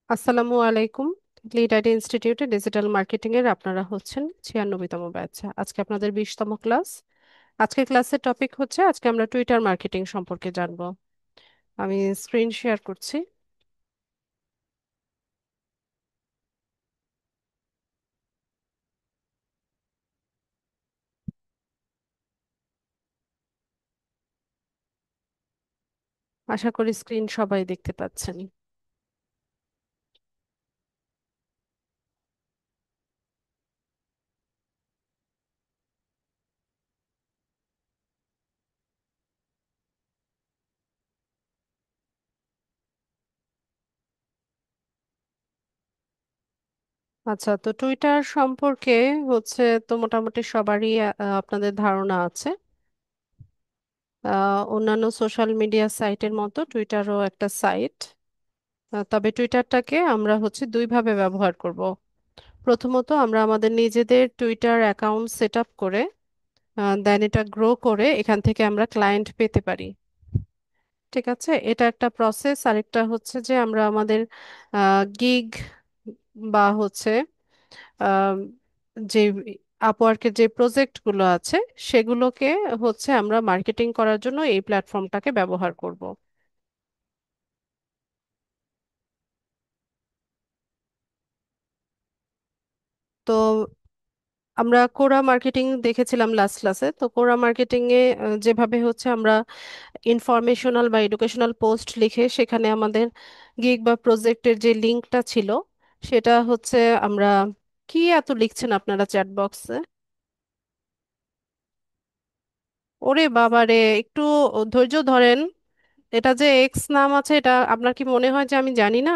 আসসালামু আলাইকুম। Lead ID ইনস্টিটিউটে ডিজিটাল মার্কেটিং এর আপনারা হচ্ছেন 96তম ব্যাচ। আজকে আপনাদের 20তম ক্লাস। আজকের ক্লাসের টপিক হচ্ছে আজকে আমরা টুইটার মার্কেটিং সম্পর্কে জানবো। আমি স্ক্রিন শেয়ার করছি। আশা করি স্ক্রিন সবাই দেখতে পাচ্ছেন। আচ্ছা, তো টুইটার সম্পর্কে তো মোটামুটি সবারই আপনাদের ধারণা আছে। অন্যান্য সোশ্যাল মিডিয়া সাইটের মতো টুইটারও একটা সাইট। তবে টুইটারটাকে আমরা দুইভাবে ব্যবহার করব। প্রথমত আমরা আমাদের নিজেদের টুইটার অ্যাকাউন্ট সেট আপ করে দেন এটা গ্রো করে এখান থেকে আমরা ক্লায়েন্ট পেতে পারি। ঠিক আছে, এটা একটা প্রসেস। আরেকটা হচ্ছে যে আমরা আমাদের গিগ বা আহ, যে আপওয়ার্কের যে প্রজেক্টগুলো আছে সেগুলোকে আমরা মার্কেটিং করার জন্য এই প্ল্যাটফর্মটাকে ব্যবহার করব। তো আমরা কোরা মার্কেটিং দেখেছিলাম লাস্ট ক্লাসে। তো কোরা মার্কেটিং এ যেভাবে আমরা ইনফরমেশনাল বা এডুকেশনাল পোস্ট লিখে সেখানে আমাদের গিগ বা প্রজেক্টের যে লিংকটা ছিল সেটা আমরা কি এত লিখছেন আপনারা চ্যাট বক্সে? ওরে বাবা রে, একটু ধৈর্য ধরেন। এটা যে এক্স নাম আছে, এটা আপনার কি মনে হয় যে আমি জানি না?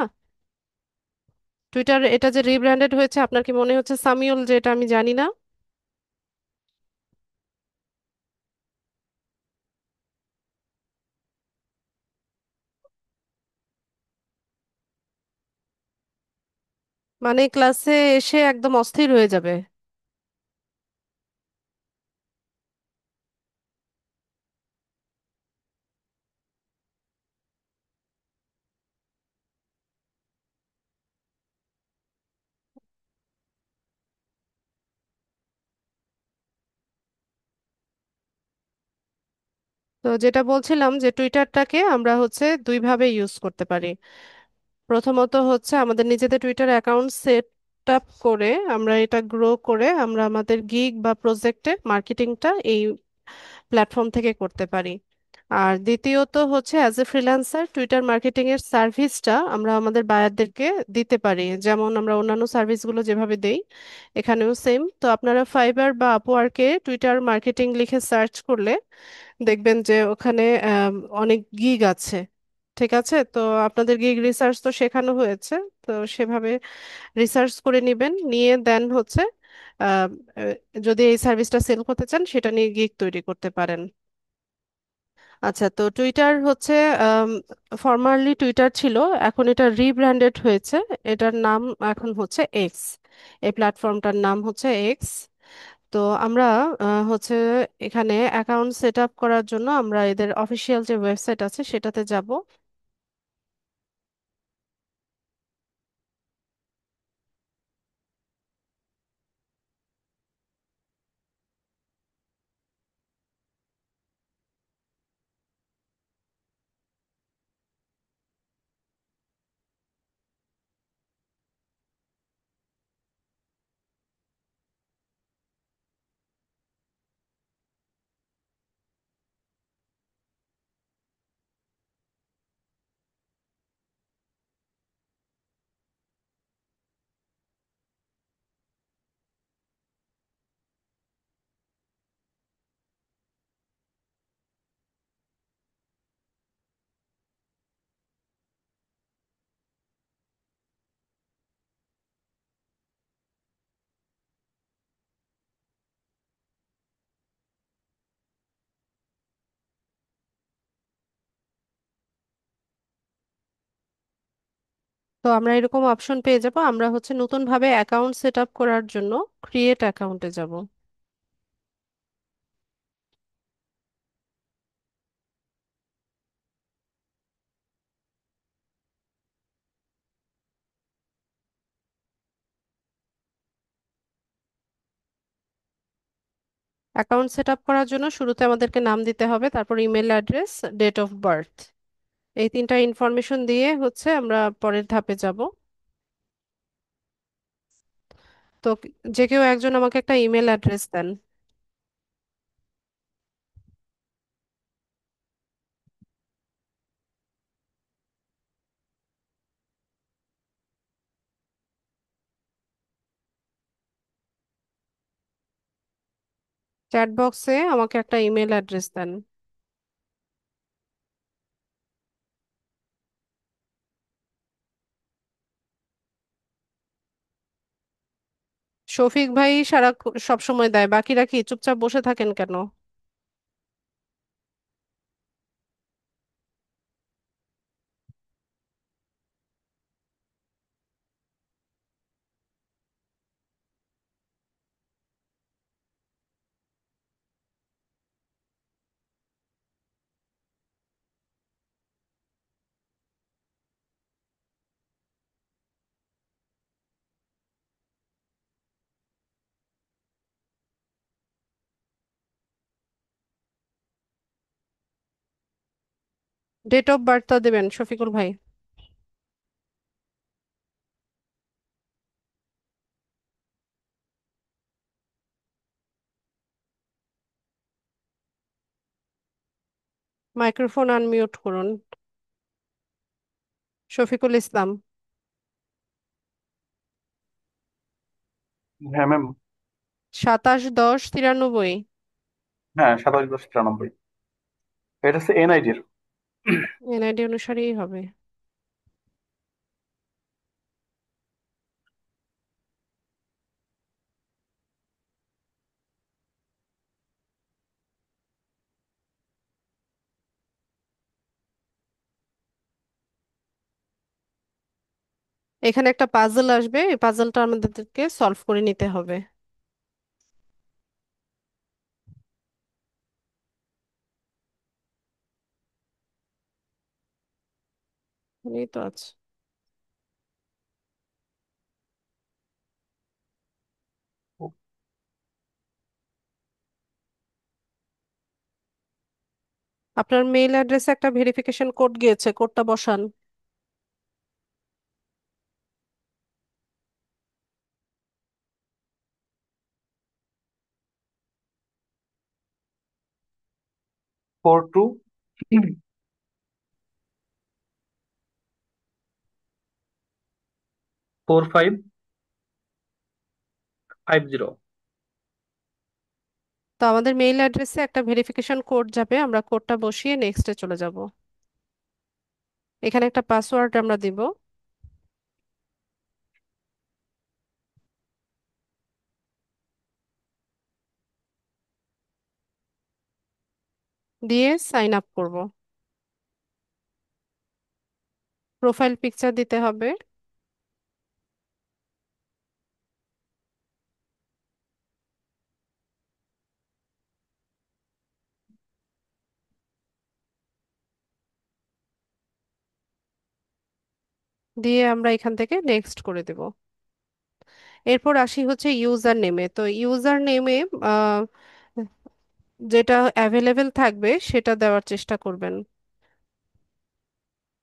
টুইটার এটা যে রিব্র্যান্ডেড হয়েছে, আপনার কি মনে হচ্ছে সামিউল যে এটা আমি জানি না? মানে ক্লাসে এসে একদম অস্থির হয়ে যাবে। তো যেটা বলছিলাম যে টুইটারটাকে আমরা দুইভাবে ইউজ করতে পারি। প্রথমত আমাদের নিজেদের টুইটার অ্যাকাউন্ট সেট আপ করে আমরা এটা গ্রো করে আমরা আমাদের গিগ বা প্রজেক্টের মার্কেটিংটা এই প্ল্যাটফর্ম থেকে করতে পারি। আর দ্বিতীয়ত as a freelancer Twitter marketing এর সার্ভিসটা আমরা আমাদের বায়ারদেরকে দিতে পারি, যেমন আমরা অন্যান্য সার্ভিসগুলো যেভাবে দেই এখানেও সেম। তো আপনারা ফাইবার বা আপওয়ার্কে টুইটার মার্কেটিং লিখে সার্চ করলে দেখবেন যে ওখানে অনেক গিগ আছে। ঠিক আছে, তো আপনাদের গিগ রিসার্চ তো শেখানো হয়েছে। তো সেভাবে রিসার্চ করে নেবেন, নিয়ে দেন আহ, আহ, যদি এই সার্ভিসটা সেল করতে চান সেটা নিয়ে গিগ তৈরি করতে পারেন। আচ্ছা, তো টুইটার ফরমারলি টুইটার ছিল, এখন এটা রিব্র্যান্ডেড হয়েছে। এটার নাম এখন এক্স। এই প্ল্যাটফর্মটার নাম এক্স। তো আমরা এখানে অ্যাকাউন্ট সেট আপ করার জন্য আমরা এদের অফিসিয়াল যে ওয়েবসাইট আছে সেটাতে যাব। তো আমরা এরকম অপশন পেয়ে যাব। আমরা নতুন ভাবে অ্যাকাউন্ট সেট আপ করার জন্য ক্রিয়েট অ্যাকাউন্টে যাব। অ্যাকাউন্ট সেট আপ করার জন্য শুরুতে আমাদেরকে নাম দিতে হবে, তারপর email address, date of birth, এই তিনটা ইনফরমেশন দিয়ে হচ্ছে আমরা পরের ধাপে যাব। তো যে কেউ একজন আমাকে একটা ইমেল অ্যাড্রেস দেন। চ্যাট বক্সে আমাকে একটা ইমেল অ্যাড্রেস দেন। শফিক ভাই সারা সব সময় দেয়, বাকিরা কি চুপচাপ বসে থাকেন কেন? ডেট অফ বার্থটা দেবেন শফিকুল ভাই। মাইক্রোফোন আনমিউট করুন। শফিকুল ইসলাম। হ্যাঁ ম্যাম। 27-10-93। হ্যাঁ 27-10-93। এটা হচ্ছে এনআইডির। এনআইডি অনুসারেই হবে। এখানে একটা পাজল আসবে, এই পাজলটা আমাদেরকে সলভ করে নিতে হবে। এই তো আছে। আপনার মেইল অ্যাড্রেসে একটা ভেরিফিকেশন কোড গিয়েছে, কোডটা বসান। 424550। তো আমাদের মেইল অ্যাড্রেসে একটা ভেরিফিকেশন কোড যাবে, আমরা কোডটা বসিয়ে নেক্সটে চলে যাব। এখানে একটা পাসওয়ার্ড আমরা দিব, দিয়ে সাইন আপ করব। প্রোফাইল পিকচার দিতে হবে। দিয়ে আমরা এখান থেকে নেক্সট করে দেব। এরপর আসি হচ্ছে ইউজার নেমে। তো ইউজার নেমে যেটা অ্যাভেলেবেল থাকবে সেটা দেওয়ার চেষ্টা করবেন,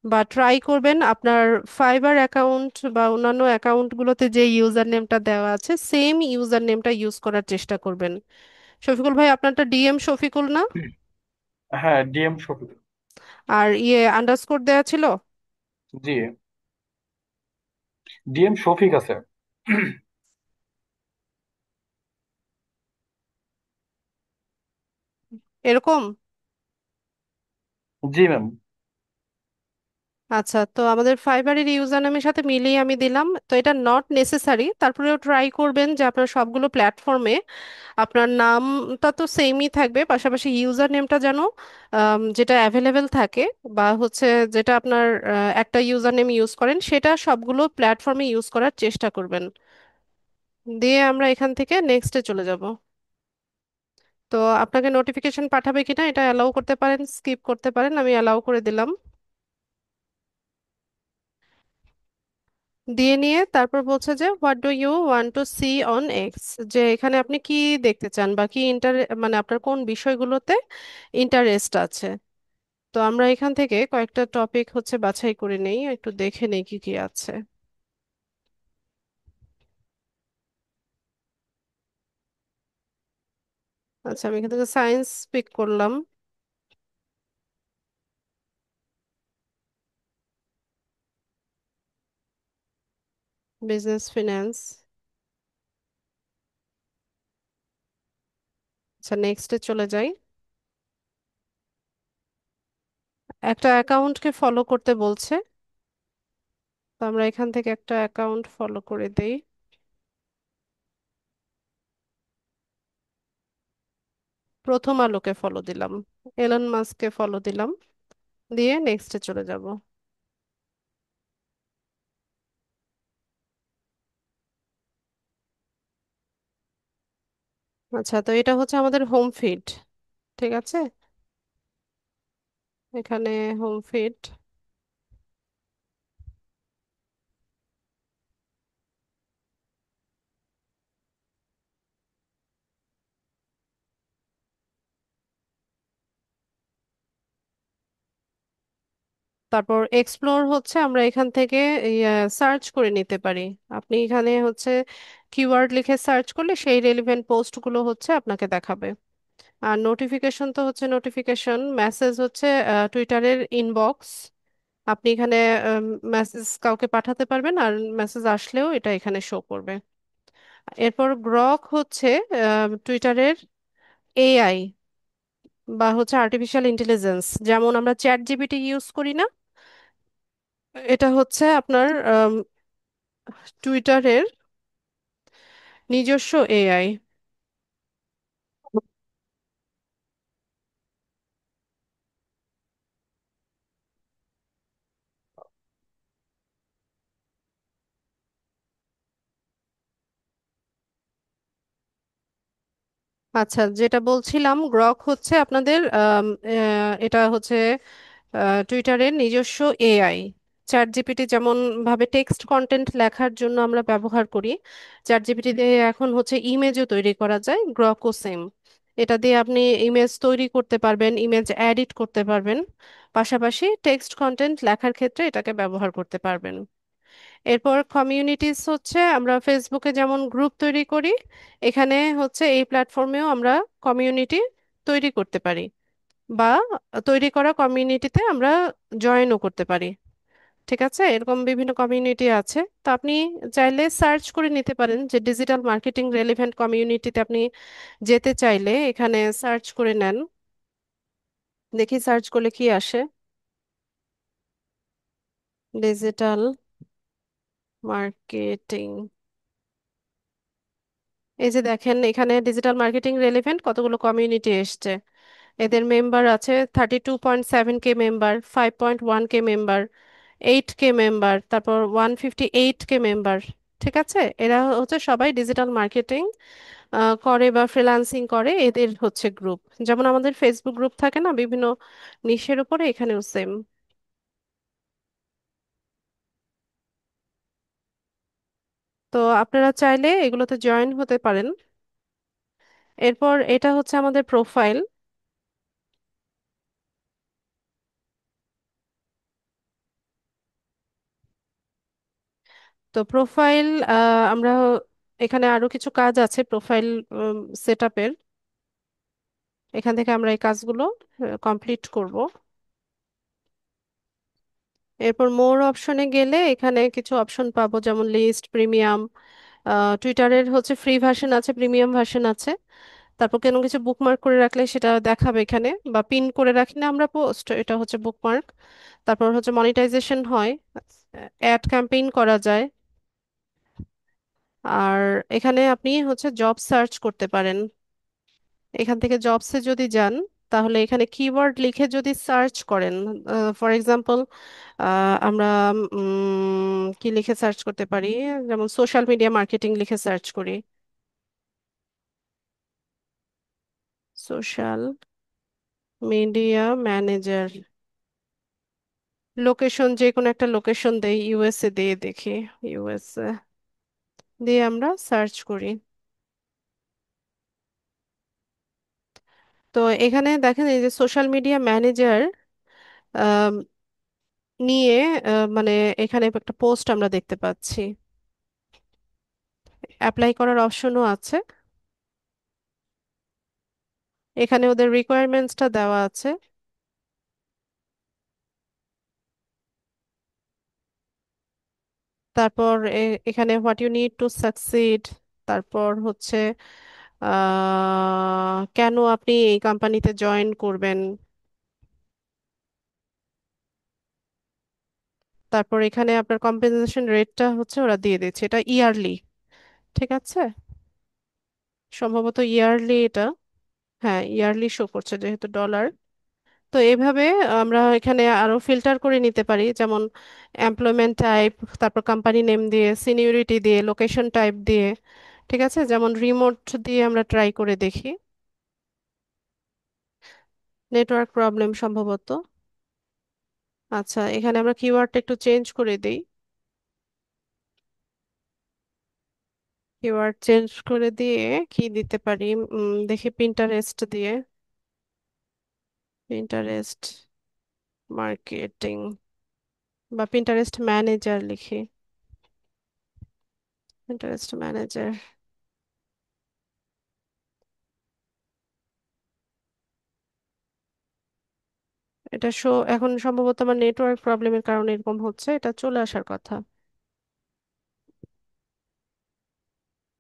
বা ট্রাই করবেন আপনার ফাইবার অ্যাকাউন্ট বা অন্যান্য অ্যাকাউন্টগুলোতে যে ইউজার নেমটা দেওয়া আছে সেম ইউজার নেমটা ইউজ করার চেষ্টা করবেন। শফিকুল ভাই, আপনারটা ডিএম শফিকুল না? হ্যাঁ ডিএম শফিক। আর ইয়ে আন্ডারস্কোর দেওয়া ছিল? জি, ডিএম শফিক আছে। এরকম? জি ম্যাম। আচ্ছা, তো আমাদের ফাইবারের ইউজার নেমের সাথে মিলিয়ে আমি দিলাম, তো এটা নট নেসেসারি, তারপরেও ট্রাই করবেন যে আপনার সবগুলো প্ল্যাটফর্মে আপনার নামটা তো সেমই থাকবে, পাশাপাশি ইউজার নেমটা যেন যেটা অ্যাভেলেবেল থাকে, বা হচ্ছে যেটা আপনার একটা ইউজার নেম ইউজ করেন সেটা সবগুলো প্ল্যাটফর্মে ইউজ করার চেষ্টা করবেন। দিয়ে আমরা এখান থেকে নেক্সটে চলে যাব। তো আপনাকে নোটিফিকেশন পাঠাবে কিনা এটা অ্যালাউ করতে পারেন, স্কিপ করতে পারেন, আমি অ্যালাউ করে দিলাম। দিয়ে নিয়ে তারপর বলছে যে what do you want to see on X, যে এখানে আপনি কি দেখতে চান বা কি মানে আপনার কোন বিষয়গুলোতে ইন্টারেস্ট আছে। তো আমরা এখান থেকে কয়েকটা টপিক হচ্ছে বাছাই করে নেই, একটু দেখে নেই কি কি আছে। আচ্ছা, আমি এখান থেকে সায়েন্স পিক করলাম, বিজনেস ফিন্যান্স। আচ্ছা, নেক্সটে চলে যাই। একটা অ্যাকাউন্টকে ফলো করতে বলছে, তো আমরা এখান থেকে একটা অ্যাকাউন্ট ফলো করে দেই। প্রথম আলোকে ফলো দিলাম, এলন মাস্ককে ফলো দিলাম, দিয়ে নেক্সটে চলে যাব। আচ্ছা, তো এটা হচ্ছে আমাদের হোম ফিড। ঠিক আছে, এখানে হোম ফিড। তারপর এক্সপ্লোর হচ্ছে আমরা এখান থেকে সার্চ করে নিতে পারি। আপনি এখানে হচ্ছে কিওয়ার্ড লিখে সার্চ করলে সেই রেলিভেন্ট পোস্টগুলো হচ্ছে আপনাকে দেখাবে। আর নোটিফিকেশন তো হচ্ছে নোটিফিকেশন, মেসেজ হচ্ছে টুইটারের ইনবক্স। আপনি এখানে মেসেজ কাউকে পাঠাতে পারবেন, আর মেসেজ আসলেও এটা এখানে শো করবে। এরপর গ্রক হচ্ছে টুইটারের এআই বা হচ্ছে আর্টিফিশিয়াল ইন্টেলিজেন্স, যেমন আমরা চ্যাট জিপিটি ইউজ করি না, এটা হচ্ছে আপনার টুইটারের নিজস্ব এআই। আচ্ছা, যেটা বলছিলাম, গ্রক হচ্ছে আপনাদের এটা হচ্ছে টুইটারের নিজস্ব এআই। চ্যাট জিপিটি যেমন ভাবে টেক্সট কন্টেন্ট লেখার জন্য আমরা ব্যবহার করি, চ্যাট জিপিটি দিয়ে এখন হচ্ছে ইমেজও তৈরি করা যায়, গ্রকও সেম। এটা দিয়ে আপনি ইমেজ তৈরি করতে পারবেন, ইমেজ এডিট করতে পারবেন, পাশাপাশি টেক্সট কন্টেন্ট লেখার ক্ষেত্রে এটাকে ব্যবহার করতে পারবেন। এরপর কমিউনিটিস হচ্ছে আমরা ফেসবুকে যেমন গ্রুপ তৈরি করি, এখানে হচ্ছে এই প্ল্যাটফর্মেও আমরা কমিউনিটি তৈরি করতে পারি, বা তৈরি করা কমিউনিটিতে আমরা জয়েনও করতে পারি। ঠিক আছে, এরকম বিভিন্ন কমিউনিটি আছে। তো আপনি চাইলে সার্চ করে নিতে পারেন যে ডিজিটাল মার্কেটিং রেলিভেন্ট কমিউনিটিতে আপনি যেতে চাইলে এখানে সার্চ করে নেন। দেখি সার্চ করলে কি আসে। ডিজিটাল মার্কেটিং, এই যে দেখেন এখানে ডিজিটাল মার্কেটিং রেলিভেন্ট কতগুলো কমিউনিটি এসছে। এদের মেম্বার আছে 32.7K member, 5.1K member, 8K member, তারপর 158K মেম্বার। ঠিক আছে, এরা হচ্ছে সবাই ডিজিটাল মার্কেটিং করে বা ফ্রিল্যান্সিং করে, এদের হচ্ছে গ্রুপ। যেমন আমাদের ফেসবুক গ্রুপ থাকে না বিভিন্ন নিশের উপরে, এখানেও সেম। তো আপনারা চাইলে এগুলোতে জয়েন হতে পারেন। এরপর এটা হচ্ছে আমাদের প্রোফাইল। তো প্রোফাইল আমরা এখানে আরো কিছু কাজ আছে প্রোফাইল সেট আপের, এখান থেকে আমরা এই কাজগুলো কমপ্লিট করব। এরপর মোর অপশনে গেলে এখানে কিছু অপশন পাবো, যেমন লিস্ট, প্রিমিয়াম। টুইটারের হচ্ছে ফ্রি ভার্সন আছে, প্রিমিয়াম ভার্সন আছে। তারপর কোনো কিছু বুকমার্ক করে রাখলে সেটা দেখাবে এখানে, বা পিন করে রাখি না আমরা পোস্ট, এটা হচ্ছে বুকমার্ক। তারপর হচ্ছে মনিটাইজেশন হয়, অ্যাড ক্যাম্পেইন করা যায়। আর এখানে আপনি হচ্ছে জব সার্চ করতে পারেন। এখান থেকে জবসে যদি যান, তাহলে এখানে কিওয়ার্ড লিখে যদি সার্চ করেন, ফর এক্সাম্পল আমরা কি লিখে সার্চ করতে পারি, যেমন সোশ্যাল মিডিয়া মার্কেটিং লিখে সার্চ করি। সোশ্যাল মিডিয়া ম্যানেজার, লোকেশন, যে কোনো একটা লোকেশন দেই, ইউএসএ দিয়ে দেখি। ইউএসএ দিয়ে আমরা সার্চ করি। তো এখানে দেখেন এই যে সোশ্যাল মিডিয়া ম্যানেজার নিয়ে মানে এখানে একটা পোস্ট আমরা দেখতে পাচ্ছি। অ্যাপ্লাই করার অপশনও আছে। এখানে ওদের রিকোয়ারমেন্টসটা দেওয়া আছে। তারপর এখানে what you need to succeed. তারপর হচ্ছে কেন আপনি এই কোম্পানিতে জয়েন করবেন। তারপর এখানে আপনার কম্পেনসেশন রেটটা হচ্ছে ওরা দিয়ে দিচ্ছে, এটা ইয়ারলি। ঠিক আছে, সম্ভবত ইয়ারলি এটা। হ্যাঁ, ইয়ারলি শো করছে যেহেতু ডলার। তো এইভাবে আমরা এখানে আরো ফিল্টার করে নিতে পারি, যেমন এমপ্লয়মেন্ট টাইপ, তারপর কোম্পানি নেম দিয়ে, সিনিয়রিটি দিয়ে, লোকেশন টাইপ দিয়ে। ঠিক আছে, যেমন রিমোট দিয়ে আমরা ট্রাই করে দেখি। নেটওয়ার্ক প্রবলেম সম্ভবত। আচ্ছা, এখানে আমরা কিওয়ার্ডটা একটু চেঞ্জ করে দিই। কিওয়ার্ড চেঞ্জ করে দিয়ে কি দিতে পারি, দেখি পিন্টারেস্ট দিয়ে। পিন্টারেস্ট মার্কেটিং বা পিন্টারেস্ট ম্যানেজার লিখি। Pinterest manager. এটা শো, এখন সম্ভবত আমার নেটওয়ার্ক প্রবলেমের কারণে এরকম হচ্ছে, এটা চলে আসার কথা।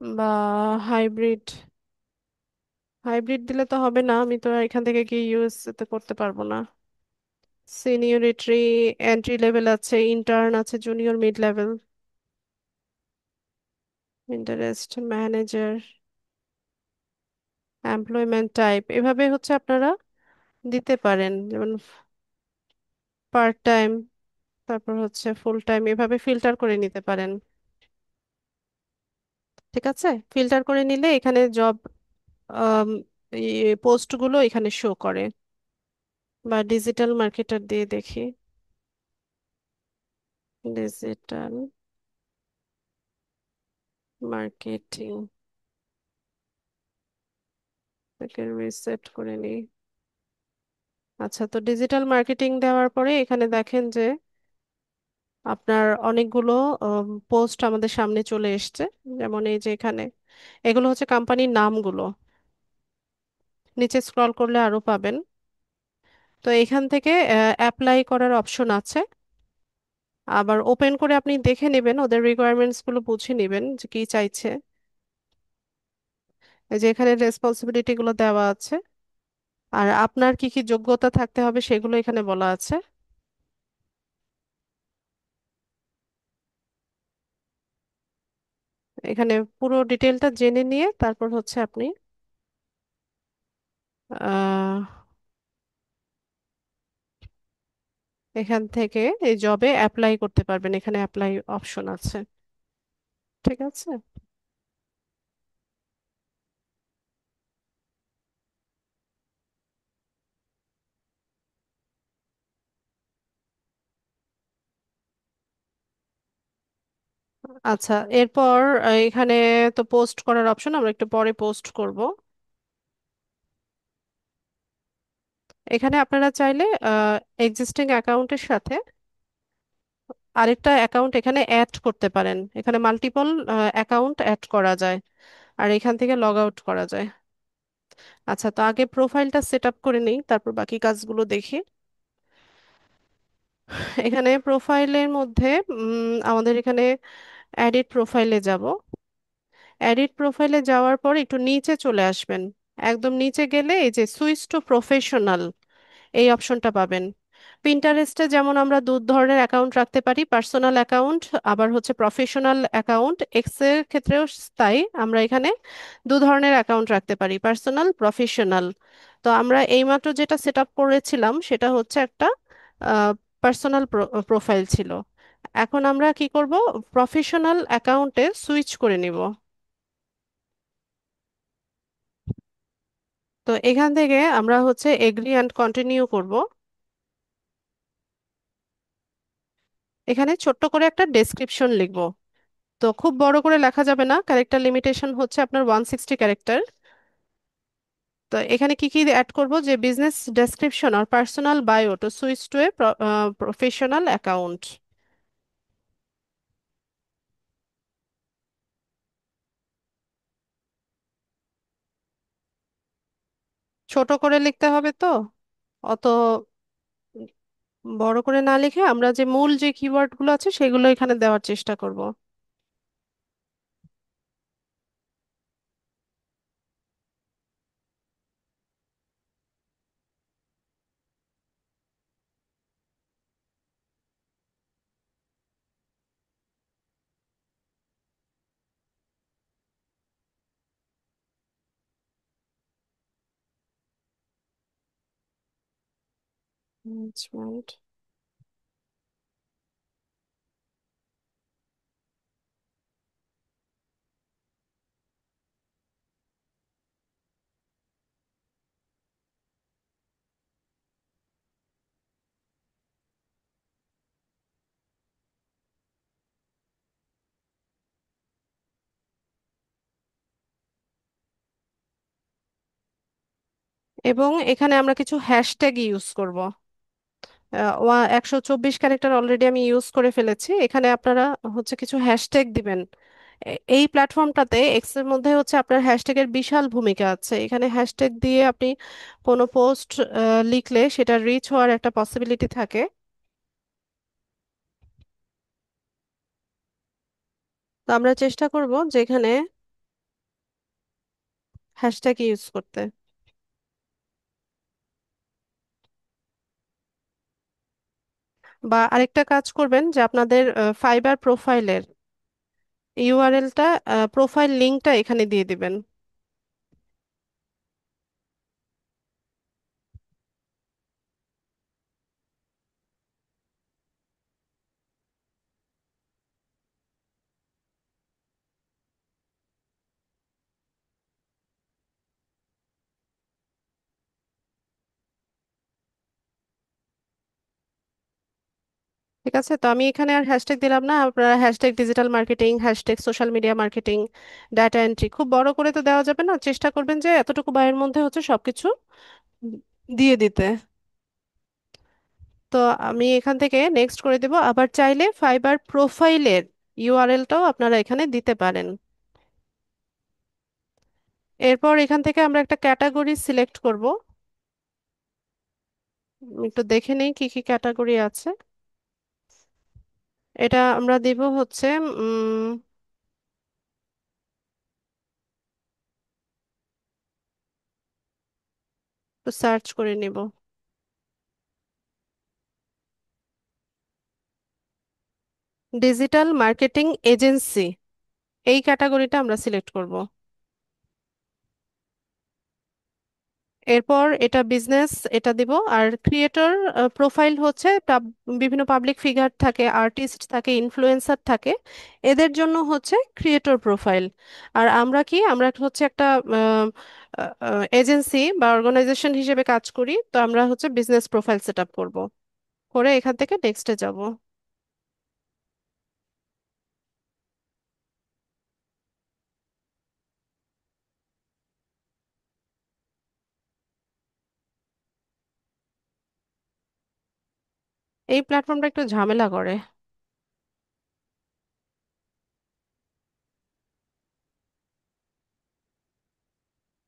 বা হাইব্রিড। হাইব্রিড দিলে তো হবে না, আমি তো আর এখান থেকে গিয়ে ইউএস তে করতে পারবো না। সিনিয়রিটি, এন্ট্রি লেভেল আছে, ইন্টার্ন আছে, junior, mid level. Interest manager, employment type, এভাবে হচ্ছে আপনারা দিতে পারেন, যেমন পার্ট টাইম, তারপর হচ্ছে ফুল টাইম, এভাবে ফিল্টার করে নিতে পারেন। ঠিক আছে, ফিল্টার করে নিলে এখানে জব পোস্টগুলো এখানে শো করে। বা ডিজিটাল মার্কেটার দিয়ে দেখি। ডিজিটাল মার্কেটিং, এটাকে রিসেট করে নিই। আচ্ছা, তো ডিজিটাল মার্কেটিং দেওয়ার পরে এখানে দেখেন যে আপনার অনেকগুলো পোস্ট আমাদের সামনে চলে এসছে। যেমন এই যে এখানে, এগুলো হচ্ছে কোম্পানির নামগুলো। নিচে স্ক্রল করলে আরো পাবেন। তো এখান থেকে অ্যাপ্লাই করার অপশন আছে। আবার ওপেন করে আপনি দেখে নেবেন, ওদের রিকোয়ারমেন্টস গুলো বুঝে নেবেন যে কি চাইছে। এই যে এখানে রেসপন্সিবিলিটি গুলো দেওয়া আছে, আর আপনার কি কি যোগ্যতা থাকতে হবে সেগুলো এখানে বলা আছে। এখানে পুরো ডিটেলটা জেনে নিয়ে তারপর হচ্ছে আপনি আহ এখান থেকে এই জবে অ্যাপ্লাই করতে পারবেন, এখানে অ্যাপ্লাই অপশন আছে। ঠিক আছে। আচ্ছা, এরপর এখানে তো পোস্ট করার অপশন, আমরা একটু পরে পোস্ট করব। এখানে আপনারা চাইলে এক্সিস্টিং অ্যাকাউন্টের সাথে আরেকটা অ্যাকাউন্ট এখানে অ্যাড করতে পারেন। এখানে মাল্টিপল অ্যাকাউন্ট অ্যাড করা যায়, আর এখান থেকে লগ আউট করা যায়। আচ্ছা, তো আগে প্রোফাইলটা সেট আপ করে নিই, তারপর বাকি কাজগুলো দেখি। এখানে প্রোফাইলের মধ্যে আমাদের এখানে এডিট প্রোফাইলে যাব। এডিট প্রোফাইলে যাওয়ার পর একটু নিচে চলে আসবেন। একদম নিচে গেলে এই যে সুইচ টু প্রফেশনাল, এই অপশনটা পাবেন। পিন্টারেস্টে যেমন আমরা দু ধরনের অ্যাকাউন্ট রাখতে পারি, পার্সোনাল অ্যাকাউন্ট আবার হচ্ছে প্রফেশনাল অ্যাকাউন্ট। এক্স এর ক্ষেত্রেও তাই, আমরা এখানে দু ধরনের অ্যাকাউন্ট রাখতে পারি, পার্সোনাল, প্রফেশনাল। তো আমরা এইমাত্র যেটা সেট আপ করেছিলাম সেটা হচ্ছে একটা পার্সোনাল প্রোফাইল ছিল। এখন আমরা কি করব, প্রফেশনাল অ্যাকাউন্টে সুইচ করে নিব। তো এখান থেকে আমরা হচ্ছে এগ্রি অ্যান্ড কন্টিনিউ করব। এখানে ছোট্ট করে একটা ডেসক্রিপশন লিখবো। তো খুব বড় করে লেখা যাবে না, ক্যারেক্টার লিমিটেশন হচ্ছে আপনার 160 ক্যারেক্টার। তো এখানে কি কি অ্যাড করব, যে বিজনেস ডেসক্রিপশন আর personal bio to switch to a professional account. ছোট করে লিখতে হবে তো, অত বড় করে না লিখে আমরা যে মূল যে কিওয়ার্ড গুলো আছে সেগুলো এখানে দেওয়ার চেষ্টা করব। Management। এবং এখানে আমরা কিছু হ্যাশট্যাগ ইউজ করব। 124 ক্যারেক্টার অলরেডি আমি ইউজ করে ফেলেছি, এখানে আপনারা হচ্ছে কিছু হ্যাশট্যাগ দিবেন। এই প্ল্যাটফর্মটাতে এক্স এর মধ্যে হচ্ছে আপনার হ্যাশট্যাগের বিশাল ভূমিকা আছে। এখানে হ্যাশট্যাগ দিয়ে আপনি কোনো পোস্ট লিখলে সেটা রিচ হওয়ার একটা পসিবিলিটি থাকে। তো আমরা চেষ্টা করব যে এখানে হ্যাশট্যাগ ইউজ করতে। বা আরেকটা কাজ করবেন, যে আপনাদের ফাইবার প্রোফাইলের ইউআরএলটা, প্রোফাইল লিঙ্কটা এখানে দিয়ে দিবেন। ঠিক আছে, তো আমি এখানে আর হ্যাশট্যাগ দিলাম না। আপনারা hashtag digital marketing, hashtag social media marketing, data entry, খুব বড় করে তো দেওয়া যাবে না, চেষ্টা করবেন যে এতটুকু বায়ের মধ্যে হচ্ছে সবকিছু উম দিয়ে দিতে। তো আমি এখান থেকে নেক্সট করে দেব। আবার চাইলে ফাইবার প্রোফাইলের ইউআরএলটাও আপনারা এখানে দিতে পারেন। এরপর এখান থেকে আমরা একটা ক্যাটাগরি সিলেক্ট করব। একটু দেখে নেই কি কি ক্যাটাগরি আছে। এটা আমরা দিব হচ্ছে সার্চ করে নিব, ডিজিটাল মার্কেটিং এজেন্সি, এই ক্যাটাগরিটা আমরা সিলেক্ট করব। এরপর এটা বিজনেস, এটা দিব। আর ক্রিয়েটর প্রোফাইল হচ্ছে বিভিন্ন পাবলিক ফিগার থাকে, আর্টিস্ট থাকে, ইনফ্লুয়েন্সার থাকে, এদের জন্য হচ্ছে ক্রিয়েটর প্রোফাইল। আর আমরা কি, আমরা হচ্ছে একটা এজেন্সি বা অর্গানাইজেশন হিসেবে কাজ করি, তো আমরা হচ্ছে বিজনেস প্রোফাইল সেট আপ করবো। করে এখান থেকে নেক্সটে যাব। এই প্ল্যাটফর্মটা একটু ঝামেলা করে।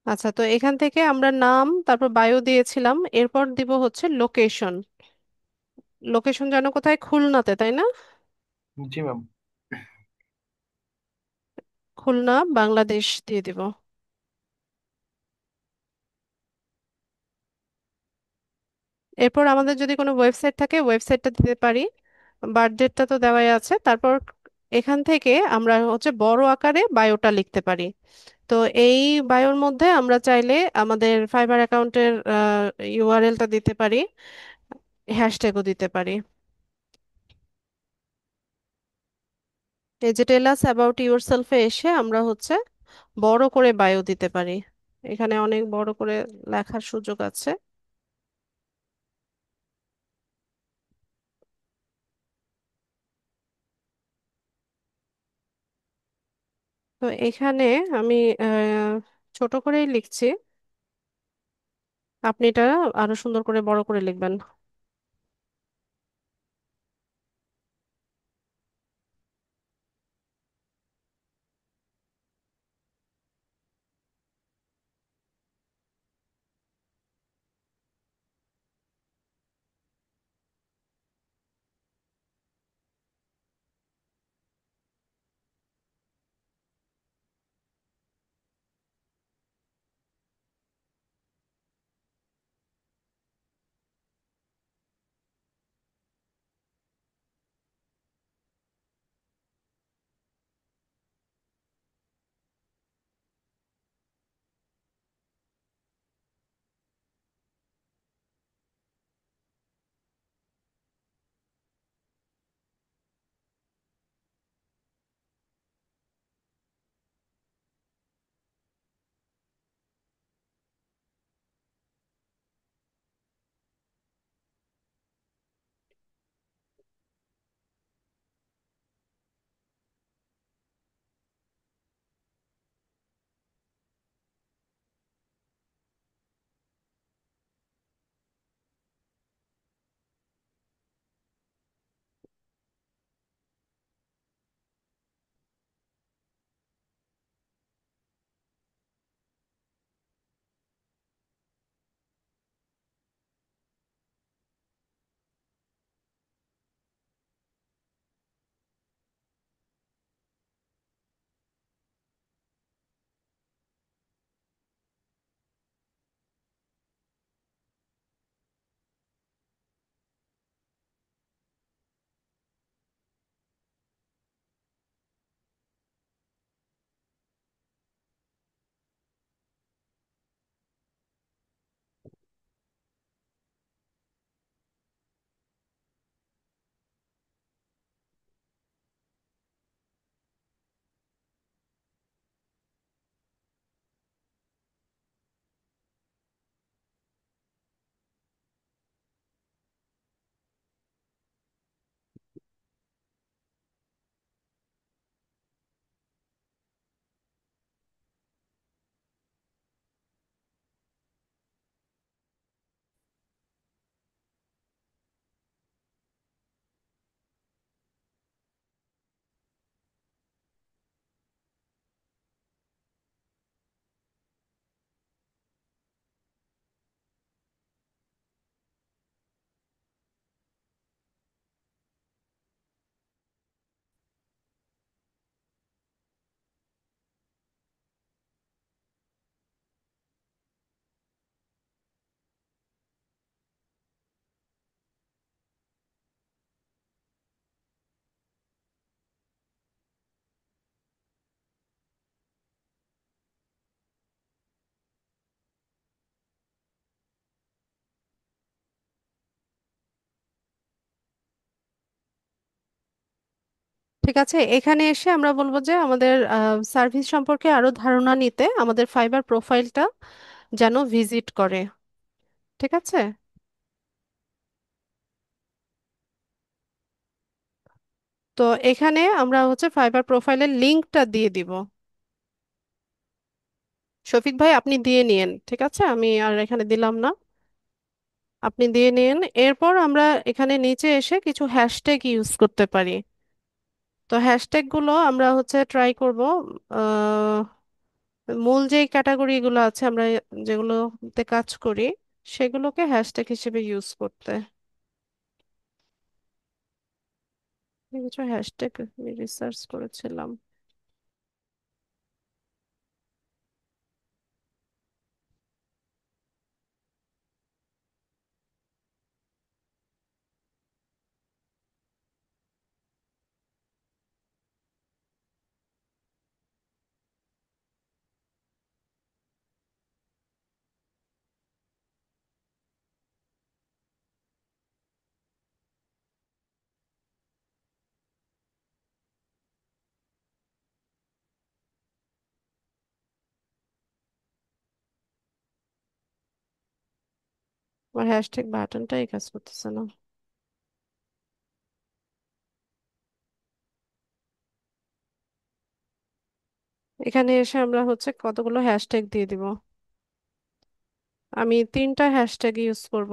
আচ্ছা, তো এখান থেকে আমরা নাম, তারপর বায়ো দিয়েছিলাম, এরপর দিব হচ্ছে লোকেশন। লোকেশন যেন কোথায়, খুলনাতে, তাই না? জি ম্যাম। খুলনা বাংলাদেশ দিয়ে দিব। এরপর আমাদের যদি কোনো ওয়েবসাইট থাকে ওয়েবসাইটটা দিতে পারি। বার্থডেটটা তো দেওয়াই আছে। তারপর এখান থেকে আমরা হচ্ছে বড় আকারে বায়োটা লিখতে পারি। তো এই বায়োর মধ্যে আমরা চাইলে আমাদের ফাইবার অ্যাকাউন্টের ইউআরএলটা দিতে পারি, হ্যাশট্যাগও দিতে পারি। এই যে টেল আস অ্যাবাউট ইউর সেলফে এসে আমরা হচ্ছে বড় করে বায়ো দিতে পারি। এখানে অনেক বড় করে লেখার সুযোগ আছে। তো এখানে আমি ছোট করেই লিখছি, আপনি এটা আরো সুন্দর করে বড় করে লিখবেন। ঠিক আছে, এখানে এসে আমরা বলবো যে আমাদের সার্ভিস সম্পর্কে আরো ধারণা নিতে আমাদের ফাইবার প্রোফাইলটা যেন ভিজিট করে। ঠিক আছে। তো এখানে আমরা হচ্ছে ফাইবার প্রোফাইলের লিংকটা দিয়ে দিব। শফিক ভাই আপনি দিয়ে নিন, ঠিক আছে, আমি আর এখানে দিলাম না, আপনি দিয়ে নিন। এরপর আমরা এখানে নিচে এসে কিছু হ্যাশট্যাগ ইউজ করতে পারি। তো হ্যাশট্যাগ গুলো আমরা হচ্ছে ট্রাই করব আহ, মূল যেই ক্যাটাগরিগুলো আছে আমরা যেগুলোতে কাজ করি সেগুলোকে হ্যাশট্যাগ হিসেবে ইউজ করতে। আমি কিছু হ্যাশট্যাগ রিসার্চ করেছিলাম। আমার হ্যাশট্যাগ বাটনটাই কাজ করতেছে না। এখানে এসে আমরা হচ্ছে কতগুলো হ্যাশট্যাগ দিয়ে দিব। আমি 3টা হ্যাশট্যাগ ইউজ করব।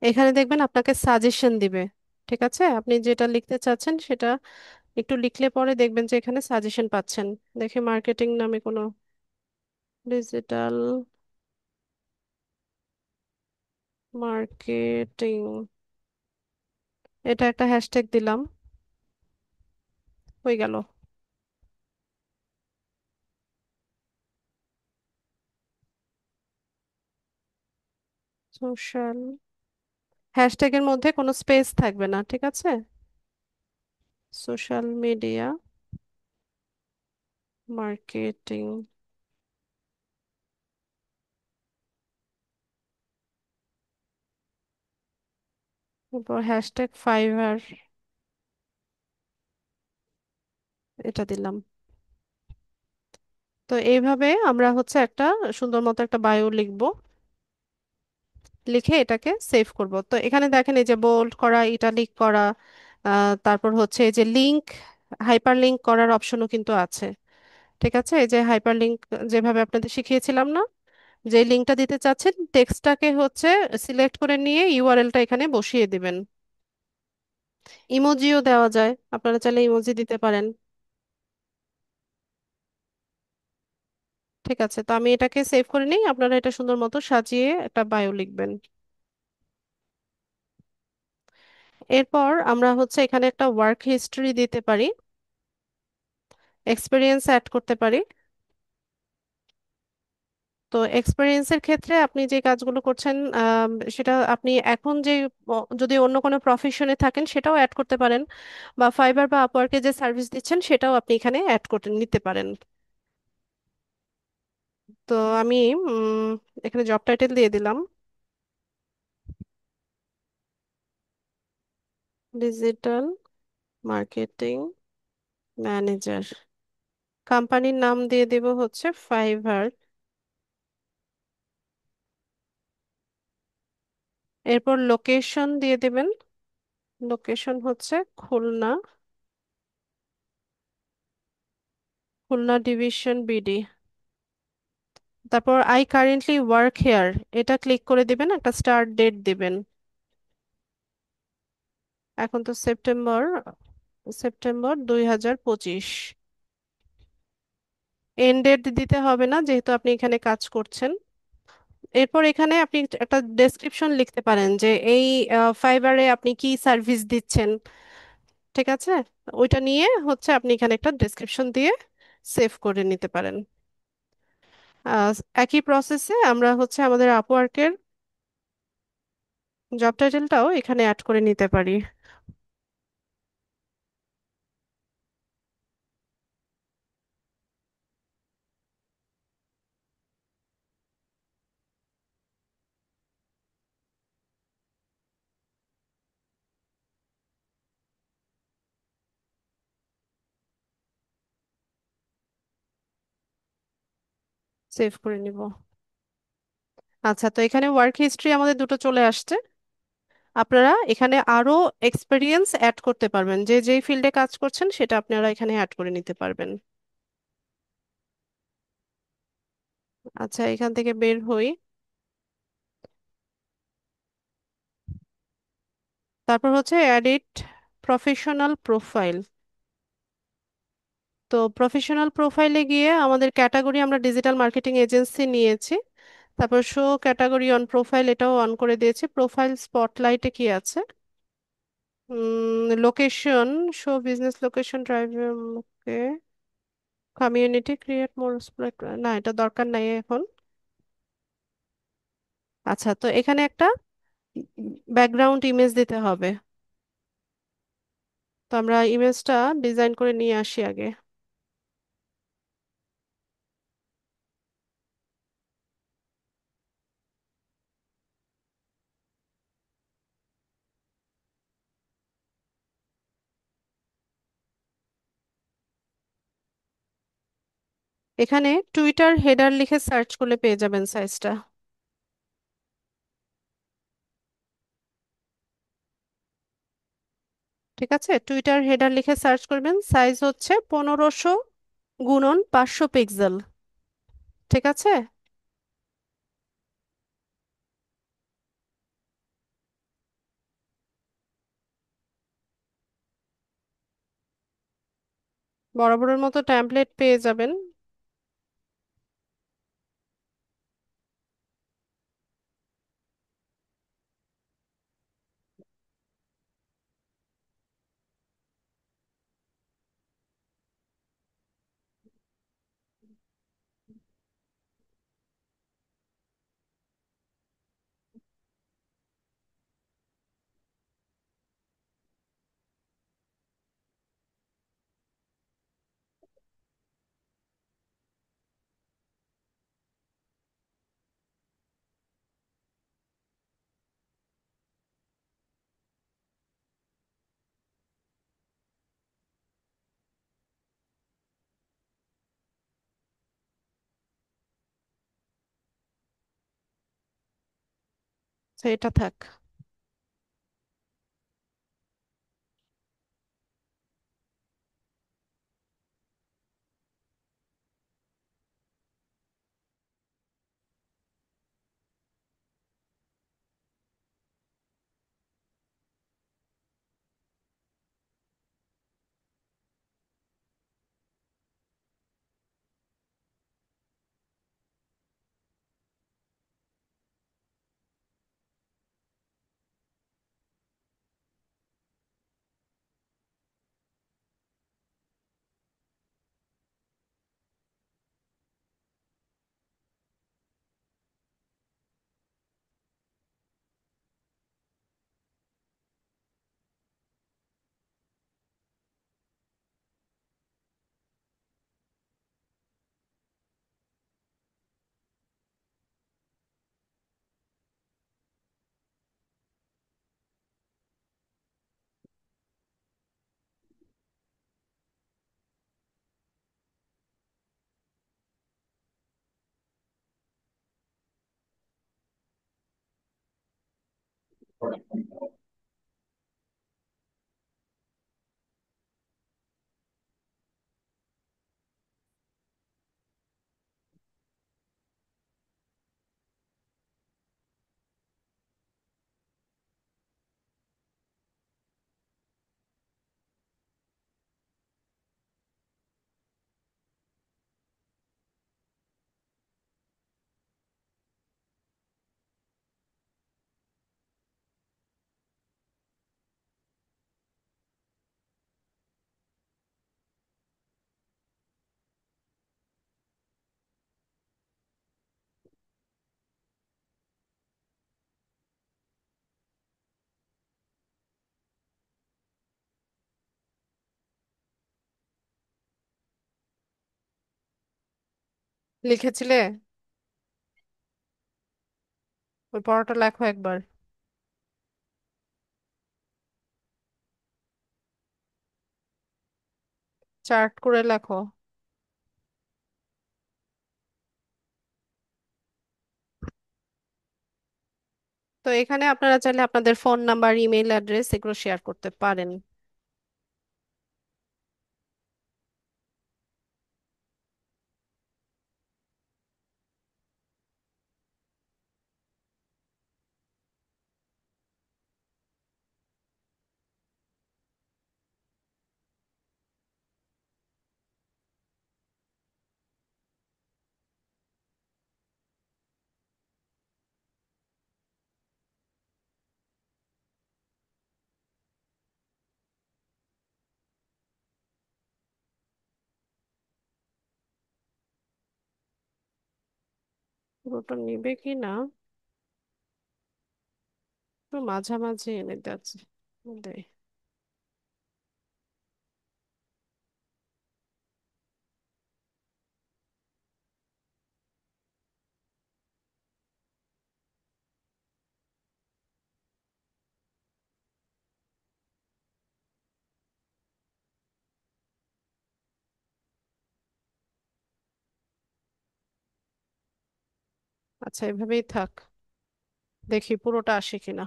এখানে দেখবেন আপনাকে সাজেশন দিবে। ঠিক আছে, আপনি যেটা লিখতে চাচ্ছেন সেটা একটু লিখলে পরে দেখবেন যে এখানে সাজেশন পাচ্ছেন। দেখে মার্কেটিং নামে কোনো ডিজিটাল মার্কেটিং, এটা একটা হ্যাশট্যাগ দিলাম, হয়ে গেল। সোশ্যাল, হ্যাশট্যাগের মধ্যে কোনো স্পেস থাকবে না, ঠিক আছে। সোশ্যাল মিডিয়া মার্কেটিং, তারপর হ্যাশট্যাগ ফাইবার, এটা দিলাম। তো এইভাবে আমরা হচ্ছে একটা সুন্দর মতো একটা বায়ো লিখবো, লিখে এটাকে সেভ করব। তো এখানে দেখেন এই যে বোল্ড করা, ইটালিক করা, তারপর হচ্ছে এই যে লিংক, হাইপার লিংক করার অপশনও কিন্তু আছে। ঠিক আছে, এই যে হাইপার লিংক যেভাবে আপনাদের শিখিয়েছিলাম না, যে লিংকটা দিতে চাচ্ছেন টেক্সটটাকে হচ্ছে সিলেক্ট করে নিয়ে ইউআরএলটা এখানে বসিয়ে দিবেন। ইমোজিও দেওয়া যায়, আপনারা চাইলে ইমোজি দিতে পারেন। ঠিক আছে, তো আমি এটাকে সেভ করে নিই, আপনারা এটা সুন্দর মতো সাজিয়ে একটা বায়ো লিখবেন। এরপর আমরা হচ্ছে এখানে একটা ওয়ার্ক হিস্টরি দিতে পারি, এক্সপিরিয়েন্স অ্যাড করতে পারি। তো এক্সপিরিয়েন্সের ক্ষেত্রে আপনি যে কাজগুলো করছেন সেটা আপনি এখন যে যদি অন্য কোনো প্রফেশনে থাকেন সেটাও অ্যাড করতে পারেন, বা ফাইবার বা আপওয়ার্কে যে সার্ভিস দিচ্ছেন সেটাও আপনি এখানে অ্যাড করতে নিতে পারেন। তো আমি উম, এখানে জব টাইটেল দিয়ে দিলাম ডিজিটাল মার্কেটিং ম্যানেজার। কোম্পানির নাম দিয়ে দেব হচ্ছে ফাইবার। এরপর লোকেশন দিয়ে দেবেন, লোকেশন হচ্ছে খুলনা, খুলনা ডিভিশন বিডি। তারপর আই কারেন্টলি ওয়ার্ক হেয়ার, এটা ক্লিক করে দিবেন, একটা স্টার্ট ডেট দিবেন। এখন তো সেপ্টেম্বর, সেপ্টেম্বর 2025। এন্ড ডেট দিতে হবে না যেহেতু আপনি এখানে কাজ করছেন। এরপর এখানে আপনি একটা ডেসক্রিপশন লিখতে পারেন যে এই ফাইবারে আপনি কি সার্ভিস দিচ্ছেন। ঠিক আছে, ওইটা নিয়ে হচ্ছে আপনি এখানে একটা ডেসক্রিপশন দিয়ে সেভ করে নিতে পারেন। একই প্রসেসে আমরা হচ্ছে আমাদের আপওয়ার্কের জব টাইটেলটাও এখানে অ্যাড করে নিতে পারি। সেভ করে নিব। আচ্ছা, তো এখানে ওয়ার্ক হিস্ট্রি আমাদের দুটো চলে আসছে। আপনারা এখানে আরো এক্সপেরিয়েন্স অ্যাড করতে পারবেন, যে যেই ফিল্ডে কাজ করছেন সেটা আপনারা এখানে অ্যাড করে নিতে পারবেন। আচ্ছা, এখান থেকে বের হই। তারপর হচ্ছে এডিট প্রফেশনাল প্রোফাইল। তো প্রফেশনাল প্রোফাইলে গিয়ে আমাদের ক্যাটাগরি আমরা ডিজিটাল মার্কেটিং এজেন্সি নিয়েছি। তারপর শো ক্যাটাগরি অন প্রোফাইল, এটাও অন করে দিয়েছি। প্রোফাইল স্পটলাইটে কি আছে, location, show business location driver, okay, community create more, না এটা দরকার নাই এখন। আচ্ছা, তো এখানে একটা ব্যাকগ্রাউন্ড ইমেজ দিতে হবে। তো আমরা ইমেজটা ডিজাইন করে নিয়ে আসি আগে। এখানে টুইটার হেডার লিখে সার্চ করলে পেয়ে যাবেন সাইজটা। ঠিক আছে, টুইটার হেডার লিখে সার্চ করবেন, সাইজ হচ্ছে 1500 গুণন 500 পিক্সেল। ঠিক আছে। বরাবরের মতো ট্যাম্পলেট পেয়ে যাবেন। তো এটা থাক। লিখেছিলে? ওই পড়াটা লেখো একবার। চার্ট করে লেখো। তো এখানে আপনারা চাইলে আপনাদের ফোন নাম্বার, ইমেল অ্যাড্রেস এগুলো শেয়ার করতে পারেন। পুরোটা নিবে কি না, একটু মাঝামাঝি এনে যাচ্ছে দেয়। আচ্ছা, এভাবেই থাক, দেখি পুরোটা আসে কিনা।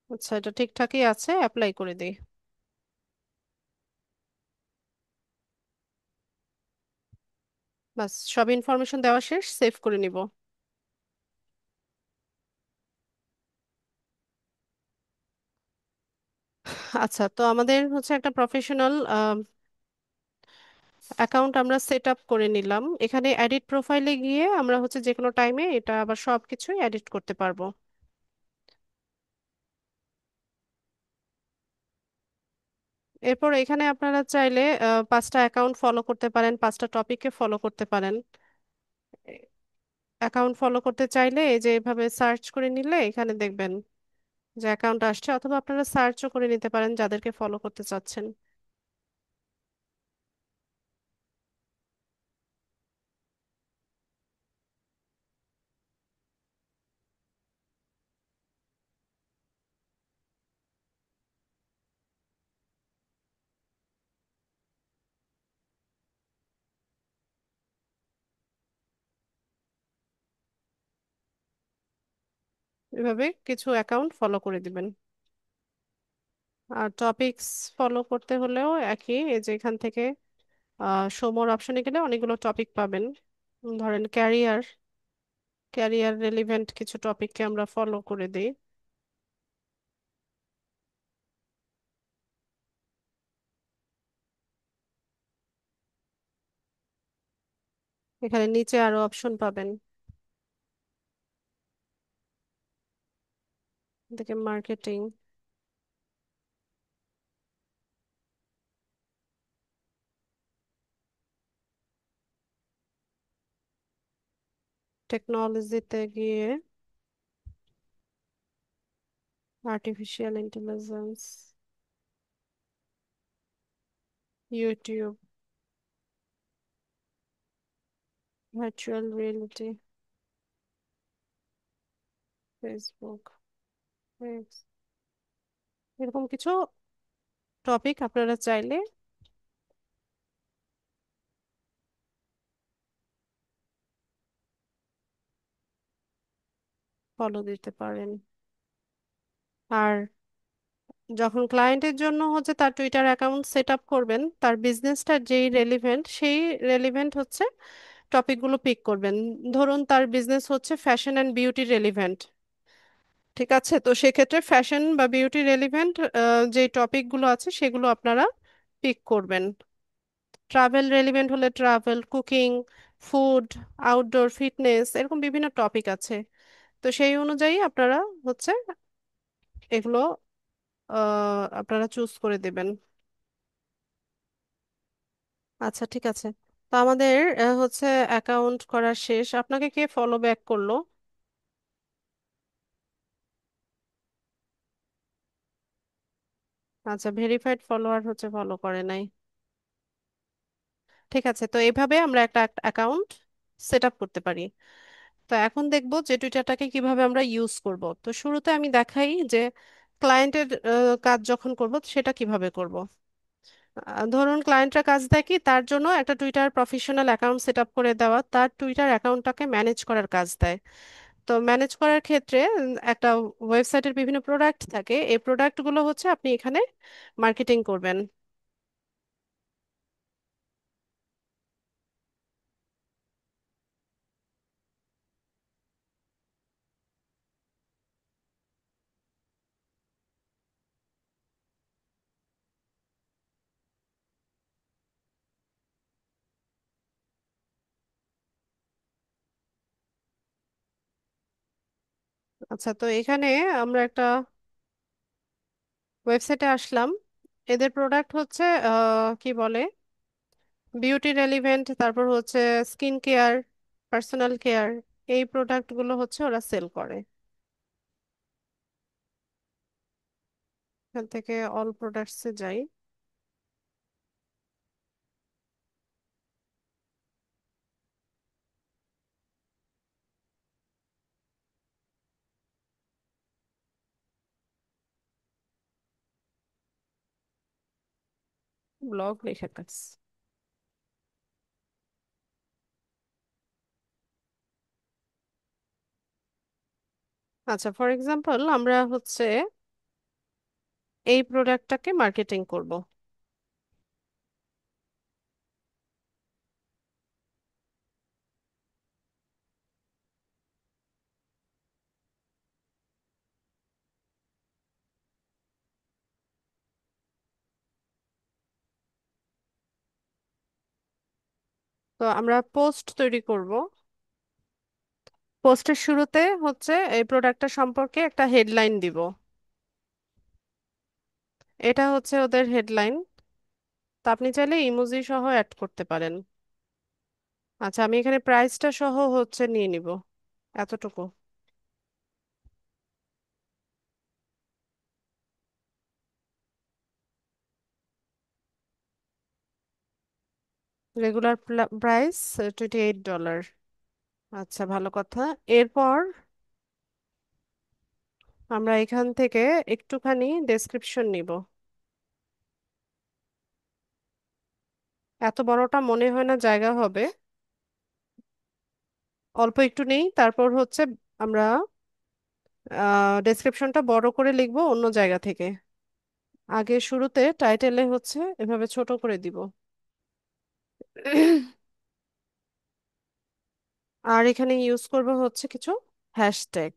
আচ্ছা, এটা ঠিকঠাকই আছে, অ্যাপ্লাই করে দিই। বাস, সব ইনফরমেশন দেওয়া শেষ, সেভ করে নিব। আচ্ছা, তো আমাদের হচ্ছে একটা প্রফেশনাল অ্যাকাউন্ট আমরা সেট আপ করে নিলাম। এখানে এডিট প্রোফাইলে গিয়ে আমরা হচ্ছে যে কোনো টাইমে এটা আবার সব কিছুই এডিট করতে পারবো। এরপর এখানে আপনারা চাইলে 5টা অ্যাকাউন্ট ফলো করতে পারেন, 5টা টপিককে ফলো করতে পারেন। অ্যাকাউন্ট ফলো করতে চাইলে এই যে এভাবে সার্চ করে নিলে এখানে দেখবেন যে অ্যাকাউন্ট আসছে, অথবা আপনারা সার্চও করে নিতে পারেন যাদেরকে ফলো করতে চাচ্ছেন। এভাবে কিছু অ্যাকাউন্ট ফলো করে দিবেন। আর টপিকস ফলো করতে হলেও একই, এই যে এখান থেকে শো মোর অপশনে গেলে অনেকগুলো টপিক পাবেন। ধরেন ক্যারিয়ার, ক্যারিয়ার রেলিভেন্ট কিছু টপিককে আমরা ফলো করে দিই। এখানে নিচে আরো অপশন পাবেন, দেখে মার্কেটিং, টেকনোলজিতে গিয়ে artificial intelligence, YouTube, virtual reality, Facebook, x, এরকম কিছু টপিক আপনারা চাইলে ফলো দিতে পারেন। আর যখন ক্লায়েন্টের জন্য হচ্ছে তার টুইটার অ্যাকাউন্ট সেট আপ করবেন, তার বিজনেসটা যেই রেলিভেন্ট সেই রেলিভেন্ট হচ্ছে টপিকগুলো পিক করবেন। ধরুন তার বিজনেস হচ্ছে ফ্যাশন অ্যান্ড বিউটি রেলিভেন্ট, ঠিক আছে? তো সেক্ষেত্রে ফ্যাশন বা বিউটি রেলিভেন্ট যে টপিকগুলো আছে সেগুলো আপনারা পিক করবেন। ট্রাভেল রেলিভেন্ট হলে travel, cooking, food, outdoor, fitness, এরকম বিভিন্ন টপিক আছে। তো সেই অনুযায়ী আপনারা হচ্ছে এগুলো আপনারা চুজ করে দেবেন। আচ্ছা, ঠিক আছে। তো আমাদের হচ্ছে অ্যাকাউন্ট করা শেষ। আপনাকে কে ফলো ব্যাক করলো? আচ্ছা, ভেরিফাইড ফলোয়ার হচ্ছে ফলো করে নাই। ঠিক আছে, তো এইভাবে আমরা একটা অ্যাকাউন্ট সেট আপ করতে পারি। তো এখন দেখবো যে টুইটারটাকে কিভাবে আমরা ইউজ করব। তো শুরুতে আমি দেখাই যে ক্লায়েন্টের কাজ যখন করব সেটা কিভাবে করব। ধরুন ক্লায়েন্টরা কাজ দেয় কি, তার জন্য একটা Twitter professional account set up করে দেওয়া, তার টুইটার অ্যাকাউন্টটাকে ম্যানেজ করার কাজ দেয়। তো ম্যানেজ করার ক্ষেত্রে একটা ওয়েবসাইটের বিভিন্ন প্রোডাক্ট থাকে, এই প্রোডাক্টগুলো হচ্ছে আপনি এখানে মার্কেটিং করবেন। আচ্ছা, তো এখানে আমরা একটা ওয়েবসাইটে আসলাম। এদের প্রোডাক্ট হচ্ছে কি বলে, বিউটি রেলিভেন্ট, তারপর হচ্ছে স্কিন কেয়ার, পার্সোনাল কেয়ার, এই প্রোডাক্টগুলো হচ্ছে ওরা সেল করে। এখান থেকে অল প্রোডাক্টসে যাই। ব্লগ লিখে কাজ। আচ্ছা, ফর এক্সাম্পল আমরা হচ্ছে এই প্রোডাক্টটাকে মার্কেটিং করব। তো আমরা পোস্ট তৈরি করব। পোস্টের শুরুতে হচ্ছে এই প্রোডাক্টটা সম্পর্কে একটা হেডলাইন দিব। এটা হচ্ছে ওদের হেডলাইন। তো আপনি চাইলে ইমোজি সহ অ্যাড করতে পারেন। আচ্ছা, আমি এখানে প্রাইসটা সহ হচ্ছে নিয়ে নিব এতটুকু। Regular price $28। আচ্ছা, ভালো কথা। এরপর আমরা এখান থেকে একটুখানি ডেসক্রিপশন নিব। এত বড়টা মনে হয় না জায়গা হবে, অল্প একটু নেই। তারপর হচ্ছে আমরা ডেসক্রিপশনটা বড় করে লিখবো অন্য জায়গা থেকে। আগে শুরুতে টাইটেলে হচ্ছে এভাবে ছোট করে দিব। আর এখানে ইউজ করব হচ্ছে কিছু হ্যাশট্যাগ।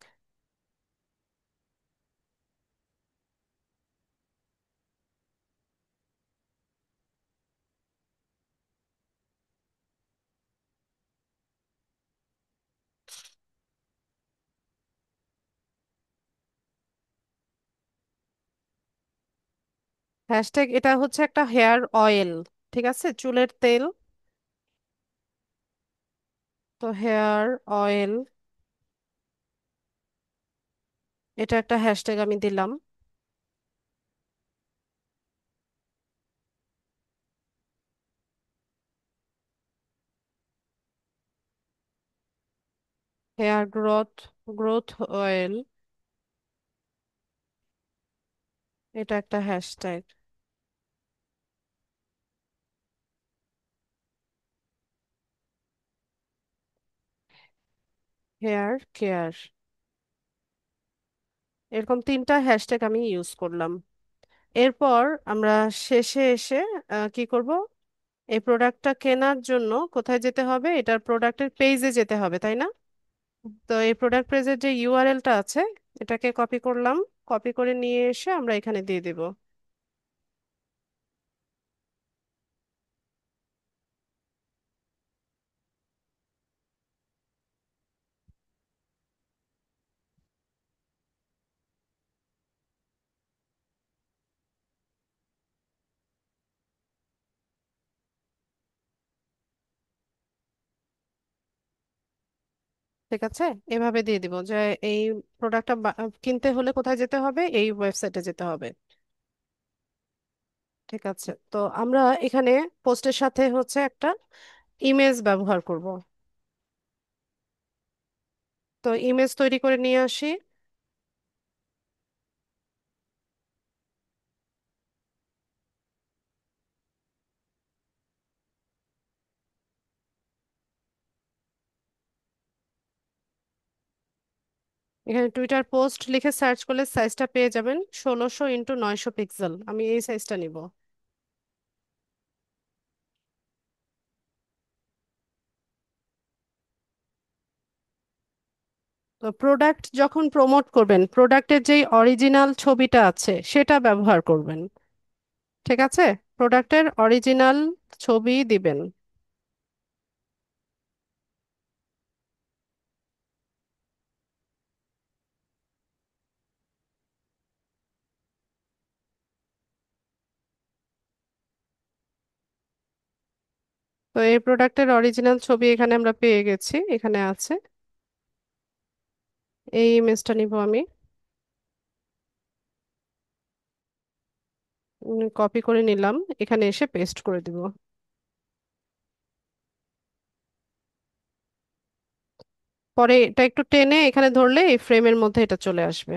হ্যাশট্যাগ এটা হচ্ছে একটা হেয়ার অয়েল, ঠিক আছে, চুলের তেল। তো হেয়ার অয়েল, এটা একটা হ্যাশট্যাগ আমি দিলাম। হেয়ার গ্রোথ, গ্রোথ অয়েল, এটা একটা হ্যাশট্যাগ। হেয়ার কেয়ার, এরকম তিনটা হ্যাশট্যাগ আমি ইউজ করলাম। এরপর আমরা শেষে এসে কি করব, এই প্রোডাক্টটা কেনার জন্য কোথায় যেতে হবে, এটার প্রোডাক্টের পেজে যেতে হবে, তাই না? তো এই প্রোডাক্ট পেজের যে ইউআরএলটা আছে, এটাকে কপি করলাম। কপি করে নিয়ে এসে আমরা এখানে দিয়ে দিব। ঠিক আছে, এভাবে দিয়ে দিব যে এই প্রোডাক্টটা কিনতে হলে কোথায় যেতে হবে, এই ওয়েবসাইটে যেতে হবে। ঠিক আছে, তো আমরা এখানে পোস্টের সাথে হচ্ছে একটা ইমেজ ব্যবহার করব। তো ইমেজ তৈরি করে নিয়ে আসি। এখানে টুইটার পোস্ট লিখে সার্চ করলে সাইজটা পেয়ে যাবেন, 1600x900 পিক্সেল। আমি এই সাইজটা নিব। তো প্রোডাক্ট যখন প্রমোট করবেন, প্রোডাক্টের যেই অরিজিনাল ছবিটা আছে সেটা ব্যবহার করবেন। ঠিক আছে, প্রোডাক্টের অরিজিনাল ছবি দিবেন। তো এই প্রোডাক্টের অরিজিনাল ছবি এখানে আমরা পেয়ে গেছি, এখানে আছে। এই ইমেজটা নিব আমি। কপি করে নিলাম, এখানে এসে পেস্ট করে দিব। পরে এটা একটু টেনে এখানে ধরলে এই ফ্রেমের মধ্যে এটা চলে আসবে।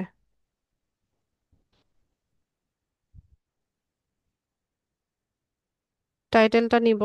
টাইটেলটা নিব।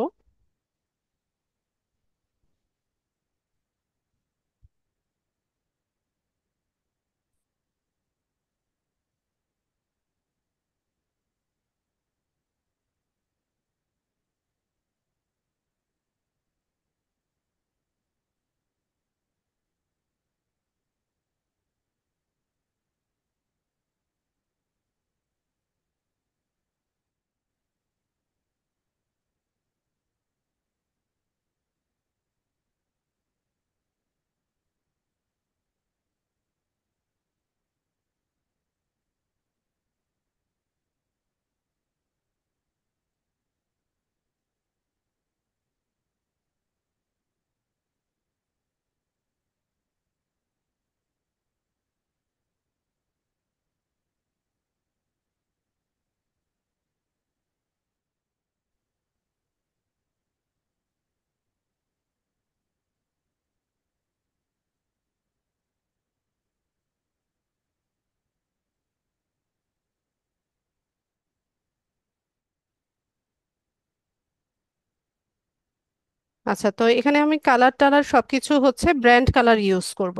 আচ্ছা, তো এখানে আমি কালার টালার সবকিছু হচ্ছে ব্র্যান্ড কালার ইউজ করব।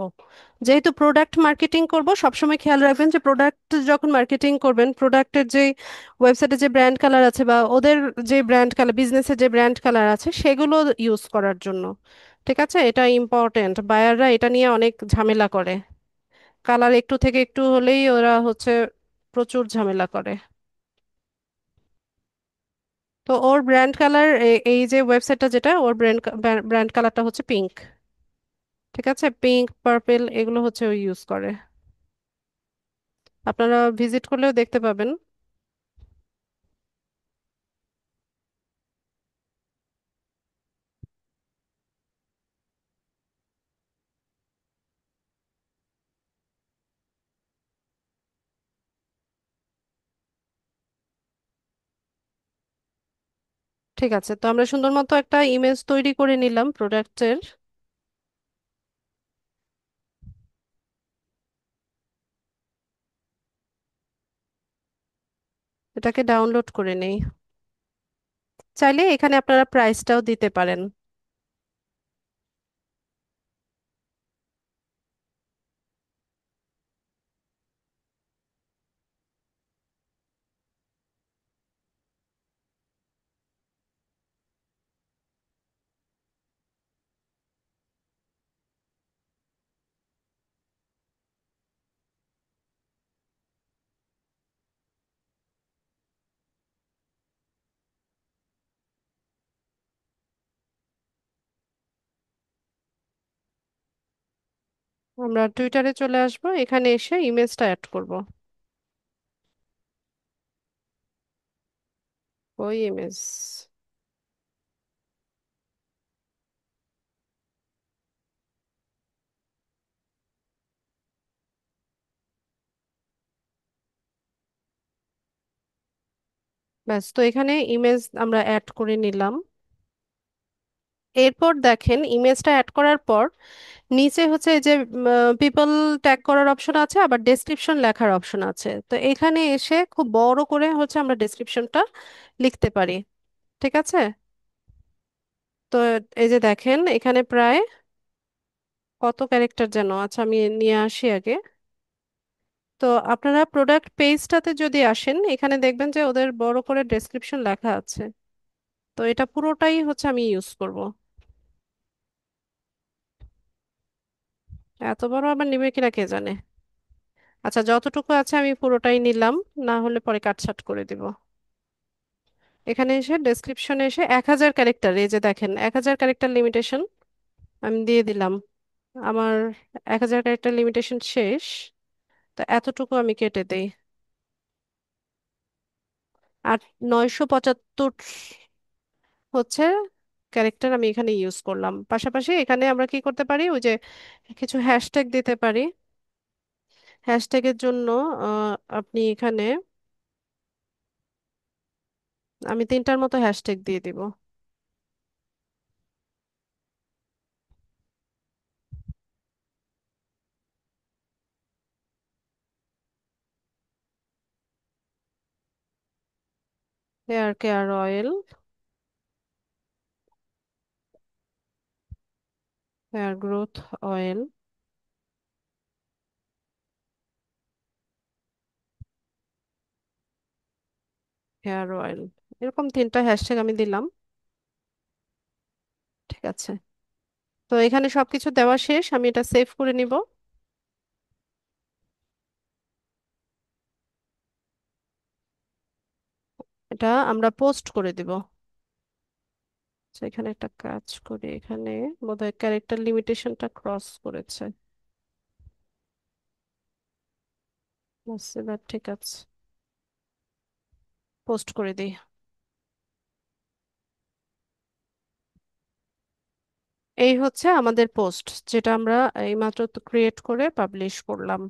যেহেতু প্রোডাক্ট মার্কেটিং করব, সবসময় খেয়াল রাখবেন যে প্রোডাক্ট যখন মার্কেটিং করবেন, প্রোডাক্টের যে ওয়েবসাইটে যে ব্র্যান্ড কালার আছে বা ওদের যে ব্র্যান্ড কালার, বিজনেসের যে ব্র্যান্ড কালার আছে সেগুলো ইউজ করার জন্য। ঠিক আছে, এটা ইম্পর্টেন্ট। বায়াররা এটা নিয়ে অনেক ঝামেলা করে। কালার একটু থেকে একটু হলেই ওরা হচ্ছে প্রচুর ঝামেলা করে। তো ওর ব্র্যান্ড কালার, এই যে ওয়েবসাইটটা যেটা, ওর ব্র্যান্ড ব্র্যান্ড কালারটা হচ্ছে পিঙ্ক। ঠিক আছে, পিঙ্ক পার্পেল এগুলো হচ্ছে ওই ইউজ করে। আপনারা ভিজিট করলেও দেখতে পাবেন। ঠিক আছে, তো আমরা সুন্দর মতো একটা ইমেজ তৈরি করে নিলাম প্রোডাক্টের। এটাকে ডাউনলোড করে নেই। চাইলে এখানে আপনারা প্রাইসটাও দিতে পারেন। আমরা টুইটারে চলে আসবো, এখানে এসে ইমেজটা অ্যাড করব। ওই ইমেজ। ব্যাস, তো এখানে ইমেজ আমরা অ্যাড করে নিলাম। এরপর দেখেন ইমেজটা অ্যাড করার পর নিচে হচ্ছে এই যে পিপল ট্যাগ করার অপশন আছে, আবার ডেসক্রিপশন লেখার অপশন আছে। তো এখানে এসে খুব বড় করে হচ্ছে আমরা ডেসক্রিপশনটা লিখতে পারি। ঠিক আছে, তো এই যে দেখেন এখানে প্রায় কত ক্যারেক্টার যেন, আচ্ছা আমি নিয়ে আসি আগে। তো আপনারা প্রোডাক্ট পেজটাতে যদি আসেন, এখানে দেখবেন যে ওদের বড় করে ডেসক্রিপশন লেখা আছে। তো এটা পুরোটাই হচ্ছে আমি ইউজ করব। এত বড় আবার নিবে কিনা কে জানে। আচ্ছা, যতটুকু আছে আমি পুরোটাই নিলাম, না হলে পরে কাটছাট করে দিব। এখানে এসে ডেসক্রিপশনে এসে 1000 ক্যারেক্টার, এই যে দেখেন 1000 ক্যারেক্টার লিমিটেশন আমি দিয়ে দিলাম। আমার 1000 ক্যারেক্টার লিমিটেশন শেষ। তো এতটুকু আমি কেটে দেই। আর 975 হচ্ছে ক্যারেক্টার আমি এখানে ইউজ করলাম। পাশাপাশি এখানে আমরা কি করতে পারি, ওই যে কিছু হ্যাশট্যাগ দিতে পারি। হ্যাশট্যাগের জন্য আপনি এখানে আমি তিনটার মতো হ্যাশট্যাগ দিয়ে দিব। Hair care oil, hair growth oil, hair oil, এরকম তিনটা হ্যাশট্যাগ আমি দিলাম। ঠিক আছে, তো এখানে সবকিছু দেওয়া শেষ, আমি এটা সেভ করে নিব। এটা আমরা পোস্ট করে দিব। তো এখানে একটা কাজ করি, এখানে বোধহয় ক্যারেক্টার লিমিটেশনটা ক্রস করেছে। বাস, এবার ঠিক আছে, পোস্ট করে দিই। এই হচ্ছে আমাদের পোস্ট, যেটা আমরা এইমাত্র ক্রিয়েট করে পাবলিশ করলাম।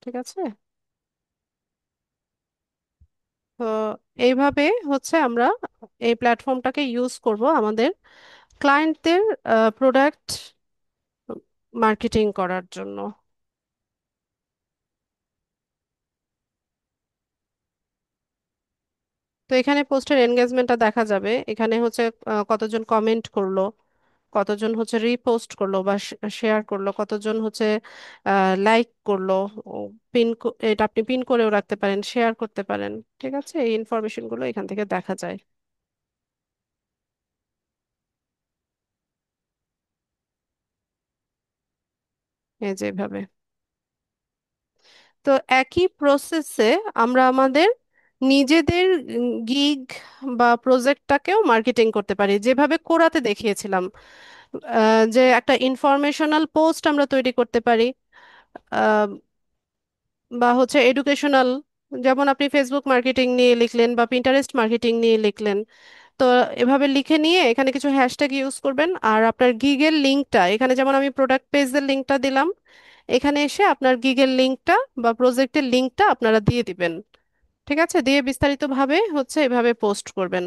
ঠিক আছে, তো এইভাবে হচ্ছে আমরা এই প্ল্যাটফর্মটাকে ইউজ করব আমাদের ক্লায়েন্টদের প্রোডাক্ট মার্কেটিং করার জন্য। তো এখানে পোস্টের এনগেজমেন্টটা দেখা যাবে, এখানে হচ্ছে কতজন কমেন্ট করলো, কতজন হচ্ছে রিপোস্ট করলো বা শেয়ার করলো, কতজন হচ্ছে লাইক করলো। ও পিন, এটা আপনি পিন করেও রাখতে পারেন, শেয়ার করতে পারেন। ঠিক আছে, এই ইনফরমেশন গুলো এখান থেকে দেখা যায়, এই যেভাবে। তো একই প্রসেসে আমরা আমাদের নিজেদের গিগ বা প্রজেক্টটাকেও মার্কেটিং করতে পারি, যেভাবে কোরাতে দেখিয়েছিলাম। যে একটা ইনফরমেশনাল পোস্ট আমরা তৈরি করতে পারি, আহ, বা হচ্ছে এডুকেশনাল, যেমন আপনি ফেসবুক মার্কেটিং নিয়ে লিখলেন বা পিন্টারেস্ট মার্কেটিং নিয়ে লিখলেন। তো এভাবে লিখে নিয়ে এখানে কিছু হ্যাশট্যাগ ইউজ করবেন, আর আপনার গিগের লিঙ্কটা এখানে, যেমন আমি প্রোডাক্ট পেজের লিঙ্কটা দিলাম, এখানে এসে আপনার গিগের লিঙ্কটা বা প্রজেক্টের লিঙ্কটা আপনারা দিয়ে দিবেন। ঠিক আছে, দিয়ে বিস্তারিতভাবে হচ্ছে এভাবে পোস্ট করবেন।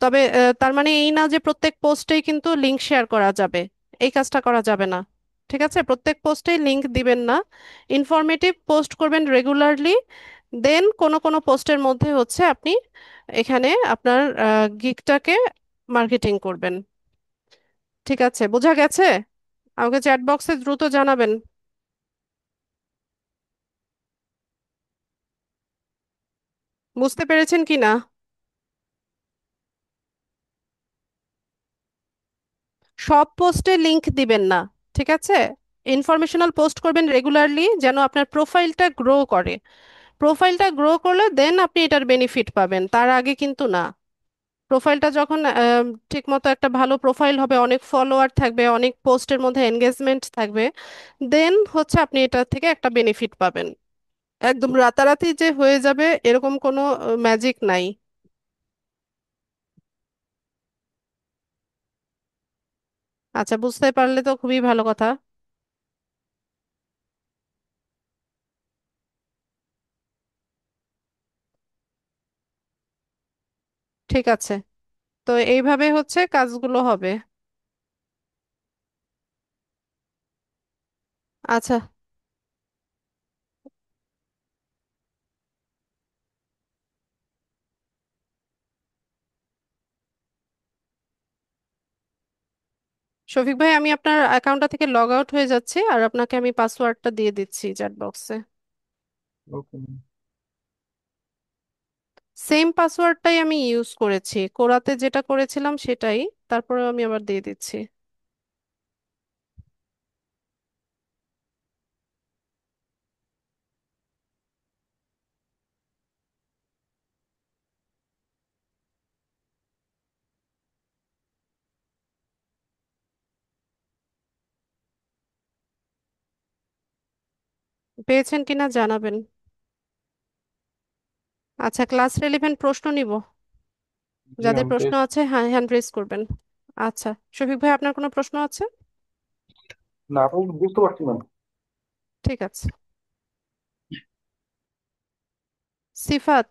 তবে তার মানে এই না যে প্রত্যেক পোস্টেই কিন্তু লিংক শেয়ার করা যাবে, এই কাজটা করা যাবে না। ঠিক আছে, প্রত্যেক পোস্টেই লিংক দিবেন না, ইনফরমেটিভ পোস্ট করবেন রেগুলারলি। দেন কোনো কোনো পোস্টের মধ্যে হচ্ছে আপনি এখানে আপনার গিগটাকে মার্কেটিং করবেন। ঠিক আছে, বোঝা গেছে? আমাকে চ্যাট বক্সে দ্রুত জানাবেন। বুঝতে পেরেছেন কি না? সব পোস্টে লিংক দিবেন না। ঠিক আছে, ইনফরমেশনাল পোস্ট করবেন রেগুলারলি, যেন আপনার প্রোফাইলটা গ্রো করে। প্রোফাইলটা গ্রো করলে দেন আপনি এটার বেনিফিট পাবেন, তার আগে কিন্তু না। প্রোফাইলটা যখন ঠিক মতো একটা ভালো প্রোফাইল হবে, অনেক ফলোয়ার থাকবে, অনেক পোস্টের মধ্যে এনগেজমেন্ট থাকবে, দেন হচ্ছে আপনি এটা থেকে একটা বেনিফিট পাবেন। একদম রাতারাতি যে হয়ে যাবে এরকম কোনো ম্যাজিক নাই। আচ্ছা, বুঝতে পারলে তো খুবই ভালো কথা। ঠিক আছে, তো এইভাবে হচ্ছে কাজগুলো হবে। আচ্ছা, শফিক ভাই, আমি আপনার অ্যাকাউন্টটা থেকে লগ আউট হয়ে যাচ্ছি, আর আপনাকে আমি পাসওয়ার্ডটা দিয়ে দিচ্ছি চ্যাট বক্সে। ওকে। সেম পাসওয়ার্ডটাই আমি ইউজ করেছি, কোরাতে যেটা করেছিলাম সেটাই, তারপরেও আমি আবার দিয়ে দিচ্ছি। পেয়েছেন কিনা জানাবেন। আচ্ছা, ক্লাস রেলিভেন্ট প্রশ্ন নিব, জি যাদের আমি প্রশ্ন পেয়েছি। আছে হ্যাঁ হ্যান্ড রেজ করবেন। আচ্ছা, শফিক ভাই, আপনার কোনো প্রশ্ন আছে? না, আপনি বুঝতে পারছি না। ঠিক আছে। সিফাত,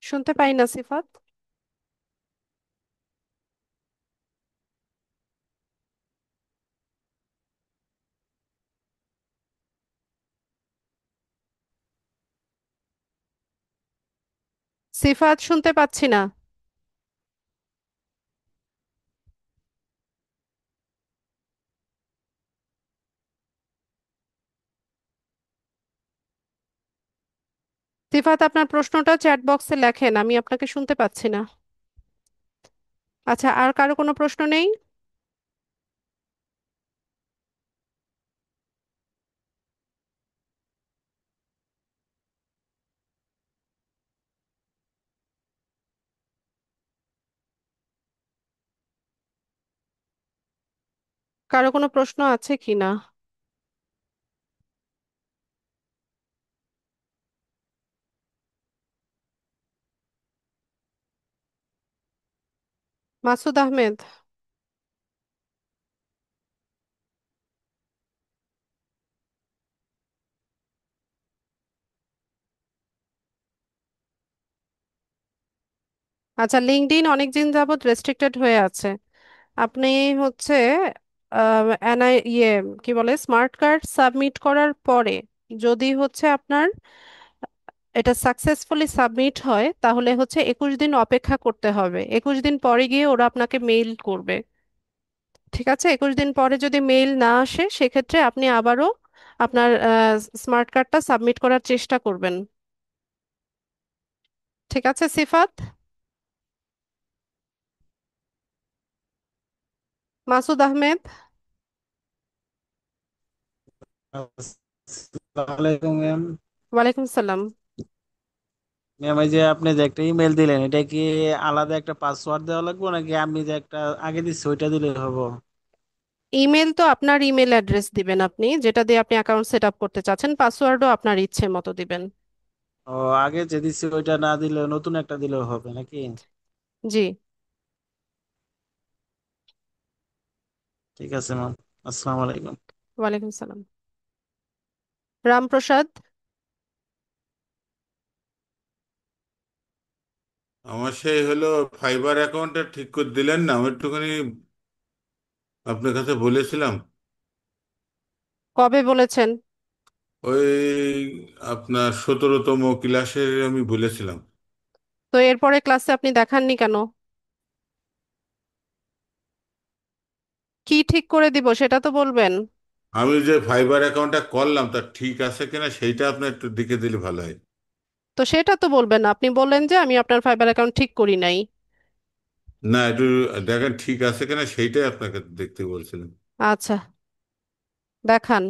শুনতে পাই না সিফাত। সিফাত শুনতে পাচ্ছি না। সিফাত, আপনার প্রশ্নটা চ্যাট বক্সে লেখেন, আমি আপনাকে শুনতে পাচ্ছি না। আচ্ছা, আর কারো কোনো প্রশ্ন নেই? কারো কোনো প্রশ্ন আছে কি না? মাসুদ আহমেদ। আচ্ছা, লিঙ্কডইন অনেকদিন যাবত রেস্ট্রিক্টেড হয়ে আছে। আপনি হচ্ছে এনআই কি বলে, স্মার্ট কার্ড সাবমিট করার পরে যদি হচ্ছে আপনার এটা সাকসেসফুলি সাবমিট হয়, তাহলে হচ্ছে 21 দিন অপেক্ষা করতে হবে। 21 দিন পরে গিয়ে ওরা আপনাকে মেইল করবে। ঠিক আছে, 21 দিন পরে যদি মেইল না আসে, সেক্ষেত্রে আপনি আবারও আপনার স্মার্ট কার্ডটা সাবমিট করার চেষ্টা করবেন। ঠিক আছে সিফাত। মাসুদ আহমেদ। আসসালামু আলাইকুম ম্যাম। ওয়ালাইকুম সালাম। ম্যাম, এই যে আপনি যে একটা ইমেল দিলেন, এটা কি আলাদা একটা পাসওয়ার্ড দেওয়া লাগবে নাকি আমি যে একটা আগে দিচ্ছি ওইটা দিলে হবো? ইমেল তো আপনার ইমেল অ্যাড্রেস দিবেন, আপনি যেটা দিয়ে আপনি অ্যাকাউন্ট সেট আপ করতে চাচ্ছেন। পাসওয়ার্ডও আপনার ইচ্ছে মতো দিবেন। ও, আগে যে দিচ্ছি ওইটা না দিলে নতুন একটা দিলেও হবে নাকি? জি। ঠিক আছে ম্যাম। আসসালামু আলাইকুম। ওয়ালাইকুম সালাম। রামপ্রসাদ। আমার সেই হলো ফাইবার অ্যাকাউন্টটা ঠিক করে দিলেন না, আমি একটুখানি আপনার কাছে বলেছিলাম। কবে বলেছেন? ওই আপনার 17তম ক্লাসে আমি বলেছিলাম। তো এরপরে ক্লাসে আপনি দেখাননি কেন? কি ঠিক করে দিব সেটা তো বলবেন। আমি যে ফাইবার অ্যাকাউন্টটা করলাম তা ঠিক আছে কিনা সেইটা আপনার একটু দেখে দিলে ভালো হয়। তো সেটা তো বলবেন না, আপনি বললেন যে আমি আপনার ফাইবার অ্যাকাউন্ট ঠিক করি নাই। না, একটু দেখেন ঠিক আছে কিনা সেইটাই আপনাকে দেখতে বলছিলাম। আচ্ছা, দেখান,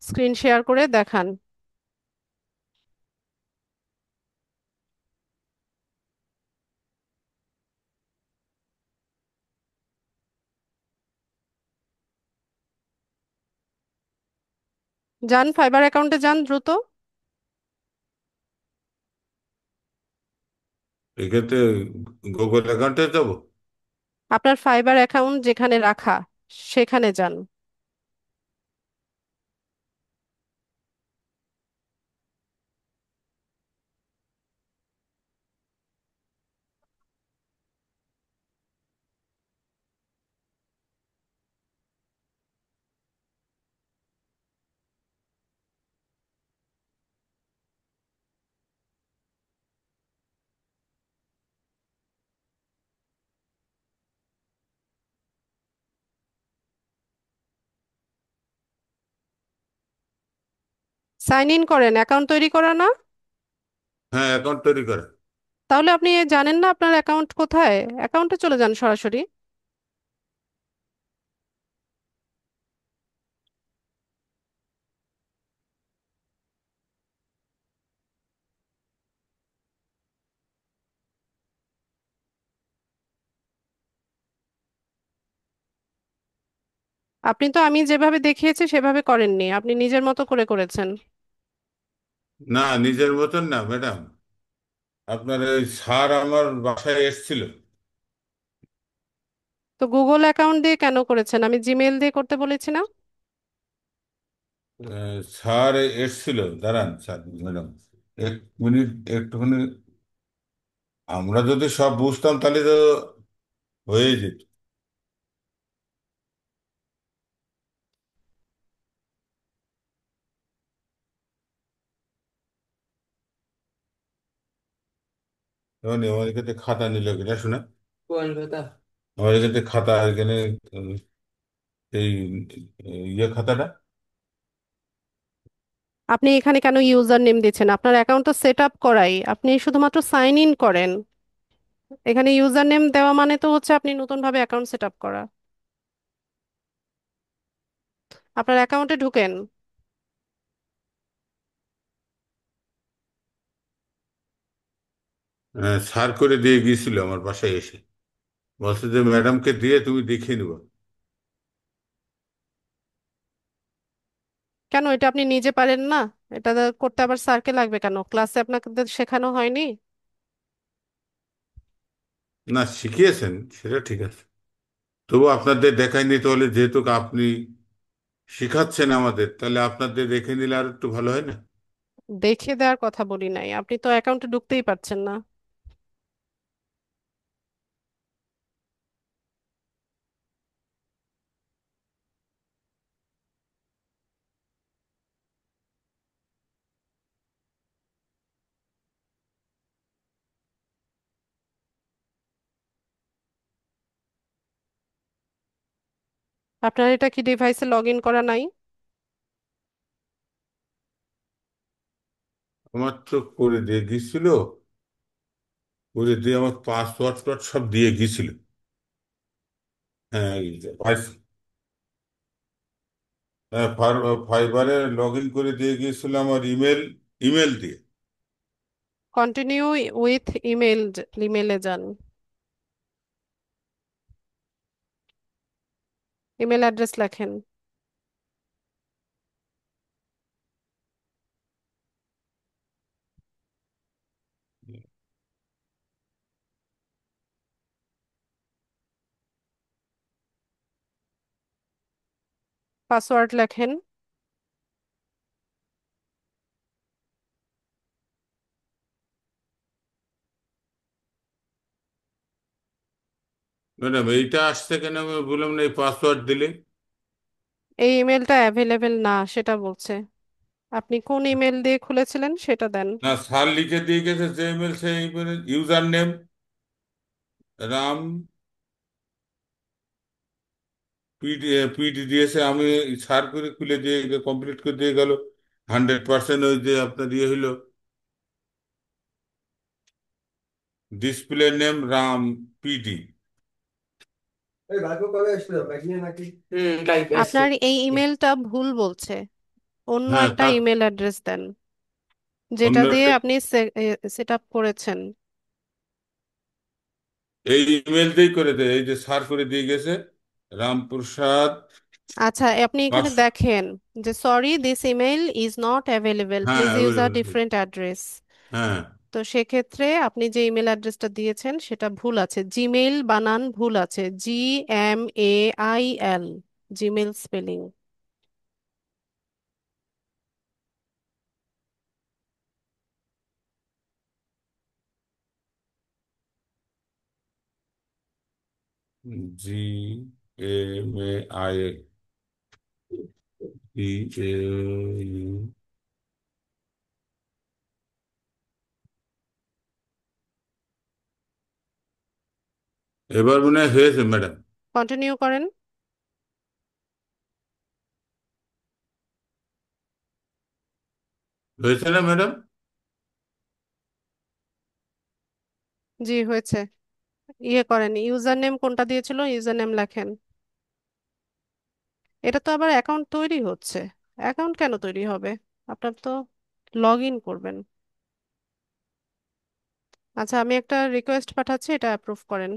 স্ক্রিন শেয়ার করে দেখান। যান, ফাইবার অ্যাকাউন্টে যান দ্রুত। এক্ষেত্রে গুগল অ্যাকাউন্টে যাবো। আপনার ফাইবার অ্যাকাউন্ট যেখানে রাখা, সেখানে যান। সাইন ইন করেন, অ্যাকাউন্ট তৈরি করা না? হ্যাঁ, অ্যাকাউন্ট তৈরি করা। তাহলে আপনি জানেন না আপনার অ্যাকাউন্ট কোথায়? অ্যাকাউন্টে চলে যান সরাসরি। আপনি তো আমি যেভাবে দেখিয়েছি সেভাবে করেননি, আপনি নিজের মতো করে করেছেন। না, নিজের মতন না ম্যাডাম, আপনার ওই স্যার আমার বাসায় এসেছিল। তো গুগল অ্যাকাউন্ট দিয়ে কেন করেছেন? আমি জিমেল দিয়ে করতে বলেছি না? স্যার এসেছিল, দাঁড়ান স্যার ম্যাডাম, এক মিনিট একটুখানি। আমরা যদি সব বুঝতাম তাহলে তো হয়ে যেত। যেমন আমার কাছে খাতা নিল কিনা শুনে, আমার কাছে খাতা এখানে, উম, এই ইয়ে খাতাটা। আপনি এখানে কেন ইউজার নেম দিচ্ছেন? আপনার অ্যাকাউন্ট তো সেট আপ করাই, আপনি শুধুমাত্র সাইন ইন করেন। এখানে ইউজার নেম দেওয়া মানে তো হচ্ছে আপনি নতুনভাবে অ্যাকাউন্ট সেট আপ করা। আপনার অ্যাকাউন্টে ঢুকেন। স্যার করে দিয়ে গিয়েছিল আমার বাসায় এসে, বলছে যে ম্যাডামকে দিয়ে তুমি দেখিয়ে নিবা। কেন এটা আপনি নিজে পারেন না? এটা করতে আবার স্যারকে লাগবে কেন? ক্লাসে আপনাকে শেখানো হয়নি? না, শিখিয়েছেন সেটা ঠিক আছে, তবু আপনাদের দেখায়নি, তাহলে যেহেতু আপনি শিখাচ্ছেন আমাদের, তাহলে আপনাদের দেখে নিলে আর একটু ভালো হয় না? দেখে দেওয়ার কথা বলি নাই, আপনি তো অ্যাকাউন্টে ঢুকতেই পারছেন না। আপনার এটা কি ডিভাইসে লগ ইন করা নাই? আমার তো করে দিয়ে গিয়েছিল, করে দিয়ে আমার পাসওয়ার্ড সব দিয়ে গিয়েছিল। হ্যাঁ, এই যে ফাইবারে লগ ইন করে দিয়ে গিয়েছিল আমার ইমেল, ইমেল দিয়ে। কন্টিনিউ উইথ ইমেল, ইমেলে যান, ইমেল অ্যাড্রেস লেখেন, পাসওয়ার্ড লেখেন। ম্যাডাম এইটা আসছে কেন, আমি বললাম না এই পাসওয়ার্ড দিলে। এই ইমেলটা অ্যাভেলেবেল না সেটা বলছে। আপনি কোন ইমেল দিয়ে খুলেছিলেন সেটা দেন। না, স্যার লিখে দিয়ে গেছে যে ইমেল, সেই user name Ram PD, PD দিয়েছে। আমি স্যার করে খুলে দিয়ে কমপ্লিট করে দিয়ে গেল 100%। ওই যে আপনার ইয়ে হইলো ডিসপ্লে নেম রাম পিডি। আপনার এই ইমেলটা ভুল বলছে, অন্য হ্যাঁ, একটা তা ইমেল অ্যাড্রেস দেন যেটা অন্য দিয়ে একটা, আপনি সেট আপ করেছেন। এই ইমেল দিয়েই করে দেয়, এই যে স্যার করে দিয়ে গেছে রামপ্রসাদ আচ্ছা, আপনি এখানে বাস। দেখেন যে sorry this email is not available, হ্যাঁ, please use a different address. হ্যাঁ। তো সেক্ষেত্রে আপনি যে ইমেল অ্যাড্রেসটা দিয়েছেন সেটা ভুল আছে, জিমেইল বানান ভুল আছে, GMAIL, জিমেইল স্পেলিং। GMAIL। এবার মনে হয় হয়েছে ম্যাডাম। কন্টিনিউ করেন। হয়েছে না ম্যাডাম? জি হয়েছে। ইয়ে করেন, ইউজার নেম কোনটা দিয়েছিল, ইউজার নেম লেখেন। এটা তো আবার অ্যাকাউন্ট তৈরি হচ্ছে। অ্যাকাউন্ট কেন তৈরি হবে? আপনার তো লগ ইন করবেন। আচ্ছা, আমি একটা রিকোয়েস্ট পাঠাচ্ছি, এটা অ্যাপ্রুভ করেন।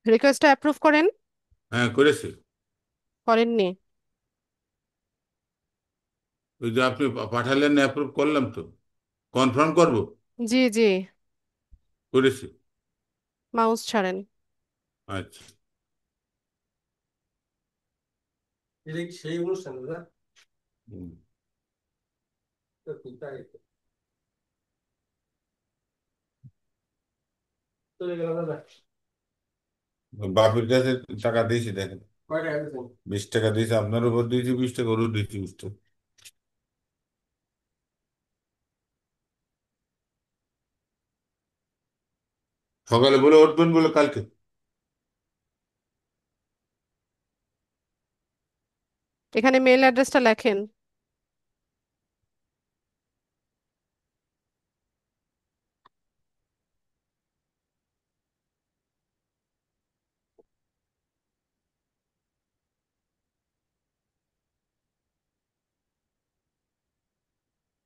রিকোয়েস্টটা অ্যাপ্রুভ করেন। হ্যাঁ, করেছি। করেননি? ওই যে আপনি পাঠালেন, অ্যাপ্রুভ করলাম তো, কনফার্ম করব। জি জি। করেছি। মাউস ছাড়েন। আচ্ছা। হুম। বাপের কাছে টাকা দিয়েছি দেখেন, 20 টাকা দিয়েছি, আপনার উপর দিয়েছি 20 টাকা, ওরও দিয়েছি 20 টাকা। সকালে বলে উঠবেন বলে কালকে। এখানে মেল অ্যাড্রেসটা লেখেন।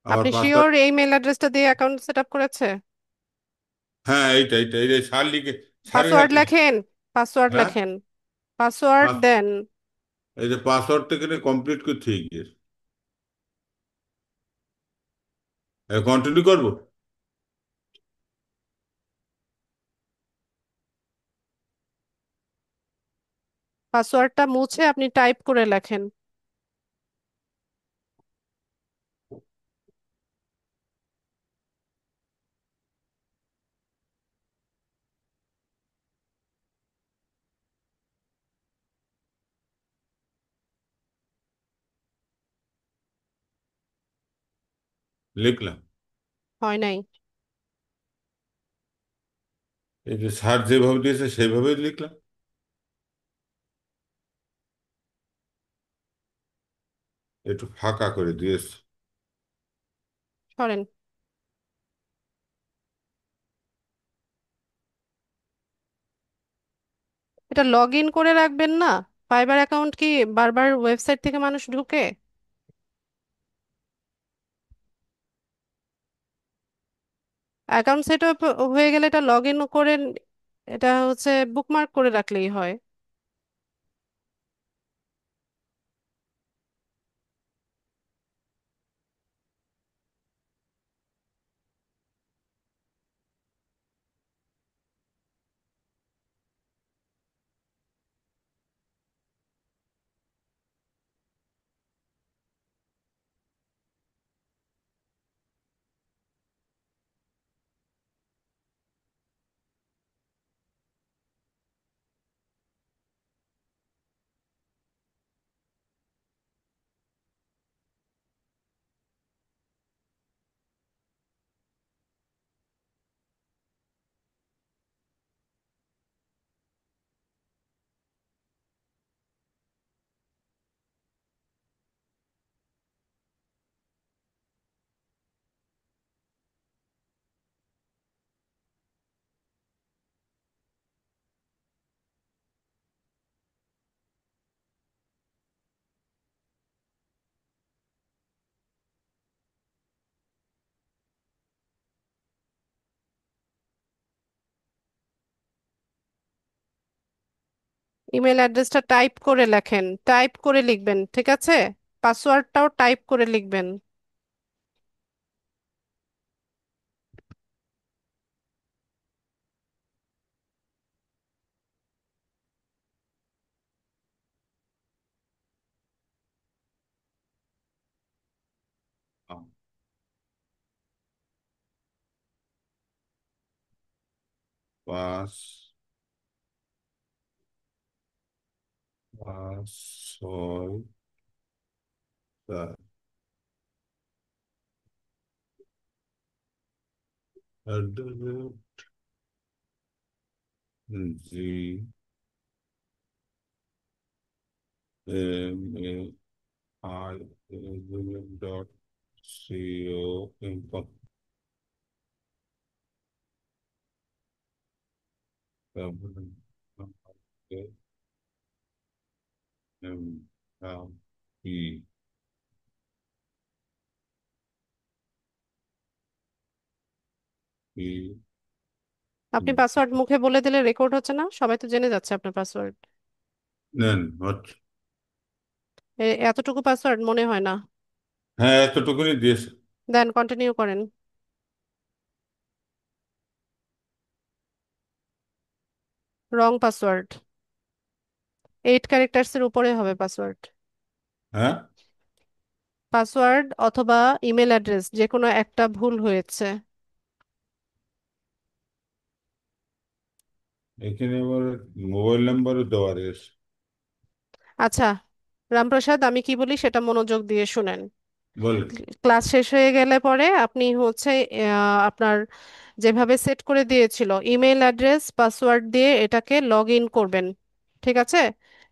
আবার আপনি শিওর পাসওয়ার্ড। এই মেল অ্যাড্রেসটা দিয়ে অ্যাকাউন্ট সেট আপ করেছে? হ্যাঁ, এইটা এইটা এই যে সার লিখে, সারি পাসওয়ার্ড নাকি? লেখেন, পাসওয়ার্ড হ্যাঁ, লেখেন, পাসওয়ার্ড দেন। এই যে পাসওয়ার্ড থেকে কমপ্লিট করতে গিয়ে কন্টিনিউ করবো। পাসওয়ার্ডটা মুছে আপনি টাইপ করে লেখেন। লিখলাম। হয় নাই। এই যে স্যার যেভাবে দিয়েছে সেভাবেই লিখলাম। একটু ফাঁকা করে দিয়েছে। সরেন। এটা লগ ইন করে রাখবেন না? ফাইবার অ্যাকাউন্ট কি বারবার ওয়েবসাইট থেকে মানুষ ঢুকে? অ্যাকাউন্ট সেট আপ হয়ে গেলে এটা লগ ইন করে, এটা হচ্ছে বুকমার্ক করে রাখলেই হয়। ইমেল অ্যাড্রেসটা টাইপ করে লেখেন, টাইপ করে লিখবেন, ঠিক আছে? পাসওয়ার্ডটাও টাইপ করে লিখবেন। পাঁচ, পাঁচ, ছয়, চার, G M A I dot co ইনকম। তারপরে এম এম ই ই আপনি পাসওয়ার্ড মুখে বলে দিলে রেকর্ড হচ্ছে না, সবাই তো জেনে যাচ্ছে আপনার পাসওয়ার্ড। নেন হচ্ছে। এতটুকু পাসওয়ার্ড মনে হয় না। হ্যাঁ, এতটুকুনি দিয়েছে। দেন, কন্টিনিউ করেন। রং পাসওয়ার্ড। 8 ক্যারেক্টার্স এর উপরে হবে পাসওয়ার্ড। হ্যাঁ, পাসওয়ার্ড অথবা ইমেল অ্যাড্রেস যে কোনো একটা ভুল হয়েছে। এখানে আবার মোবাইল নাম্বারও দেওয়া রয়েছে। আচ্ছা, রামপ্রসাদ, আমি কি বলি সেটা মনোযোগ দিয়ে শুনেন। বলেন। ক্লাস শেষ হয়ে গেলে পরে আপনি হচ্ছে আপনার যেভাবে সেট করে দিয়েছিল ইমেল অ্যাড্রেস পাসওয়ার্ড দিয়ে এটাকে লগ ইন করবেন। ঠিক আছে?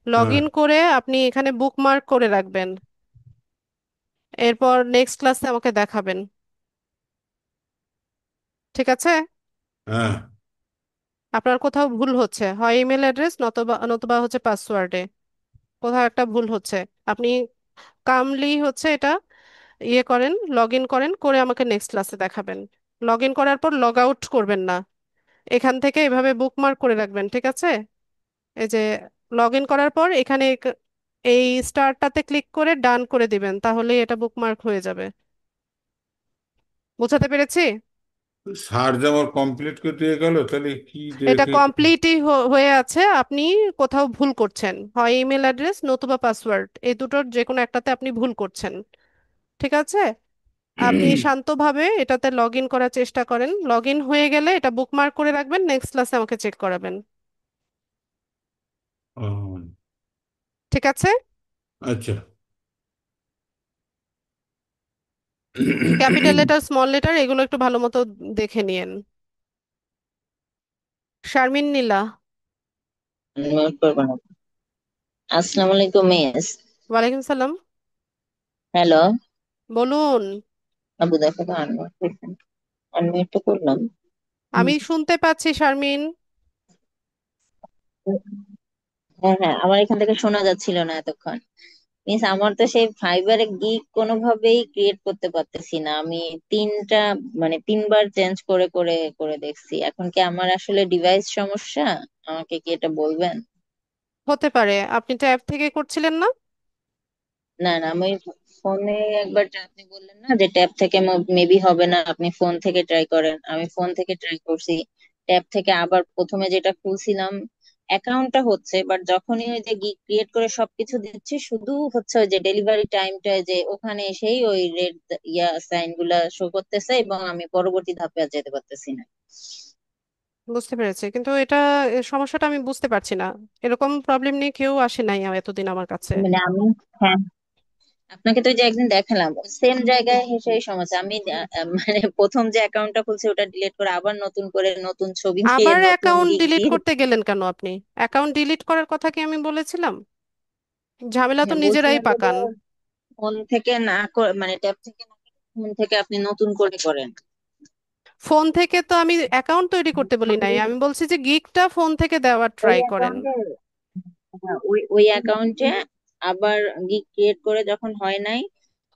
লগ হ্যাঁ, ইন করে আপনি এখানে বুকমার্ক করে রাখবেন। এরপর নেক্সট ক্লাসে আমাকে দেখাবেন। ঠিক আছে? হ্যাঁ। আপনার কোথাও ভুল হচ্ছে, হয় ইমেল অ্যাড্রেস নতুবা নতুবা হচ্ছে পাসওয়ার্ডে কোথাও একটা ভুল হচ্ছে। আপনি কামলি হচ্ছে এটা করেন, লগ ইন করেন, করে আমাকে নেক্সট ক্লাসে দেখাবেন। লগ ইন করার পর লগ আউট করবেন না, এখান থেকে এভাবে বুকমার্ক করে রাখবেন। ঠিক আছে? এই যে লগ ইন করার পর এখানে এই স্টারটাতে ক্লিক করে ডান করে দিবেন, তাহলে এটা বুকমার্ক হয়ে যাবে। বোঝাতে পেরেছি? স্যার যে আমার কমপ্লিট করে দিয়ে গেল, তাহলে কি এটা দেখে? কমপ্লিটই হয়ে আছে, আপনি কোথাও ভুল করছেন, হয় ইমেল অ্যাড্রেস নতুবা পাসওয়ার্ড, এই দুটোর যে কোনো একটাতে আপনি ভুল করছেন। ঠিক আছে? আপনি শান্তভাবে এটাতে লগ ইন করার চেষ্টা করেন, লগ ইন হয়ে গেলে এটা বুকমার্ক করে রাখবেন, নেক্সট ক্লাসে আমাকে চেক করাবেন। ও, ঠিক আছে? আচ্ছা। ক্যাপিটাল লেটার স্মল লেটার এগুলো একটু ভালো মতো দেখে নিয়েন। শারমিন নীলা। নোট করবো না। আসসালামু আলাইকুম মিস। ওয়ালাইকুম সালাম। হ্যালো। বলুন। আবু দেখো তো আনমিউট তো করলাম। হুম। আমি শুনতে পাচ্ছি শারমিন। হ্যাঁ হ্যাঁ, আমার এখান থেকে শোনা যাচ্ছিল না এতক্ষণ। মিস, আমার তো সেই ফাইবারে গিগ কোনোভাবেই ক্রিয়েট করতে পারতেছি না আমি। তিনটা মানে তিনবার চেঞ্জ করে করে করে দেখছি। এখন কি আমার আসলে ডিভাইস সমস্যা? আমাকে কি এটা বলবেন? হতে পারে, আপনি ট্যাব থেকে করছিলেন না? না না, আমি ফোনে একবার আপনি বললেন না যে ট্যাব থেকে মেবি হবে না, আপনি ফোন থেকে ট্রাই করেন। আমি ফোন থেকে ট্রাই করছি। ট্যাব থেকে আবার প্রথমে যেটা খুলছিলাম অ্যাকাউন্টটা হচ্ছে, বাট যখনই ওই যে ক্রিয়েট করে সবকিছু দিচ্ছি, শুধু হচ্ছে ওই যে ডেলিভারি টাইমটা যে ওখানে এসেই ওই রেড সাইন গুলা শো করতেছে এবং আমি পরবর্তী ধাপে আর যেতে পারতেছি না। বুঝতে পেরেছি, কিন্তু এটা এ সমস্যাটা আমি বুঝতে পারছি না। এরকম প্রবলেম নিয়ে কেউ আসে নাই এতদিন আমার কাছে। মানে আমি, হ্যাঁ, আপনাকে তো ওই যে একদিন দেখালাম সেম জায়গায় হেসে এই সমস্যা। আমি মানে প্রথম যে অ্যাকাউন্টটা খুলছি ওটা ডিলিট করে আবার নতুন করে নতুন ছবি দিয়ে আবার নতুন অ্যাকাউন্ট গিগ ডিলিট দিয়ে। করতে গেলেন কেন আপনি? অ্যাকাউন্ট ডিলিট করার কথা কি আমি বলেছিলাম? ঝামেলা তো হ্যাঁ, নিজেরাই বলছিলাম যে পাকান। ফোন থেকে না করে মানে ট্যাব থেকে না করে ফোন থেকে আপনি নতুন করে করেন। ফোন থেকে তো আমি অ্যাকাউন্ট তৈরি করতে বলি নাই, আমি বলছি যে গিগটা ফোন থেকে দেওয়ার ওই ট্রাই করেন। অ্যাকাউন্টে, হ্যাঁ, ওই অ্যাকাউন্টে আবার গিগ ক্রিয়েট করে যখন হয় নাই,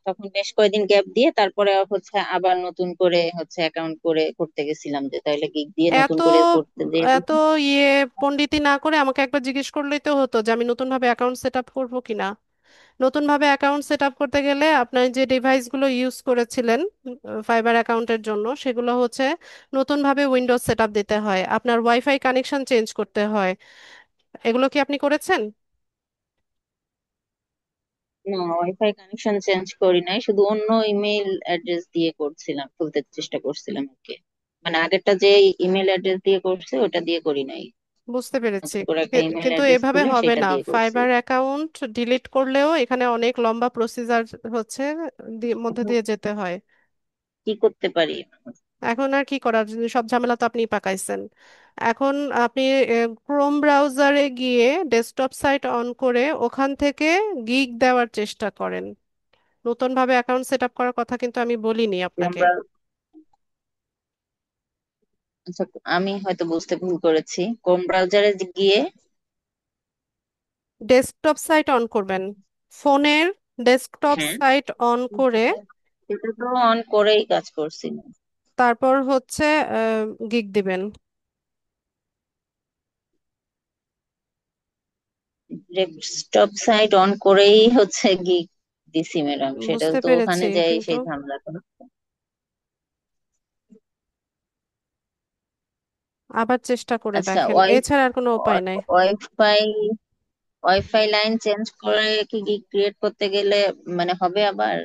তখন বেশ কয়েকদিন গ্যাপ দিয়ে তারপরে হচ্ছে আবার নতুন করে হচ্ছে অ্যাকাউন্ট করে করতে গেছিলাম, যে তাইলে গিগ দিয়ে নতুন এত করে করতে যে। এত ইয়ে পণ্ডিতি না করে আমাকে একবার জিজ্ঞেস করলেই তো হতো যে আমি নতুন ভাবে অ্যাকাউন্ট সেট আপ করবো কিনা। নতুন ভাবে অ্যাকাউন্ট সেট আপ করতে গেলে আপনার যে ডিভাইসগুলো ইউজ করেছিলেন ফাইবার অ্যাকাউন্টের জন্য, সেগুলো হচ্ছে নতুন ভাবে উইন্ডোজ সেট আপ দিতে হয়, আপনার ওয়াইফাই কানেকশন চেঞ্জ করতে হয়। এগুলো কি আপনি করেছেন? না, ওয়াইফাই কানেকশন চেঞ্জ করি নাই, শুধু অন্য ইমেল অ্যাড্রেস দিয়ে করছিলাম, খুলতে চেষ্টা করছিলাম ওকে। মানে আগেরটা যে ইমেল অ্যাড্রেস দিয়ে করছে ওটা দিয়ে করি নাই। বুঝতে পেরেছি, নতুন করে একটা ইমেল কিন্তু অ্যাড্রেস এভাবে খুলে হবে সেটা না। দিয়ে করছি। ফাইবার অ্যাকাউন্ট ডিলিট করলেও এখানে অনেক লম্বা প্রসিজার হচ্ছে মধ্যে দিয়ে যেতে হয়। কি করতে পারি? এখন আর কি করার, সব ঝামেলা তো আপনি পাকাইছেন। এখন আপনি ক্রোম ব্রাউজারে গিয়ে ডেস্কটপ সাইট অন করে ওখান থেকে গিগ দেওয়ার চেষ্টা করেন। নতুন ভাবে অ্যাকাউন্ট সেট আপ করার কথা কিন্তু আমি বলিনি আপনাকে। আচ্ছা, আমি হয়তো বুঝতে ভুল করেছি। ক্রোম ব্রাউজারে গিয়ে, ডেস্কটপ সাইট অন করবেন, ফোনের ডেস্কটপ হ্যাঁ, সাইট অন করে সেটা তো অন করেই কাজ করছি। তারপর হচ্ছে গিগ দিবেন। ডেস্কটপ সাইট অন করেই হচ্ছে গিগ দিছি ম্যাডাম, সেটা বুঝতে তো পেরেছি, ওখানে যাই কিন্তু সেই ঝামেলা তো। আবার চেষ্টা করে আচ্ছা, দেখেন, এছাড়া আর কোনো উপায় নাই। ওয়াইফাই ওয়াইফাই লাইন চেঞ্জ করে কি গিগ ক্রিয়েট করতে গেলে মানে হবে আবার?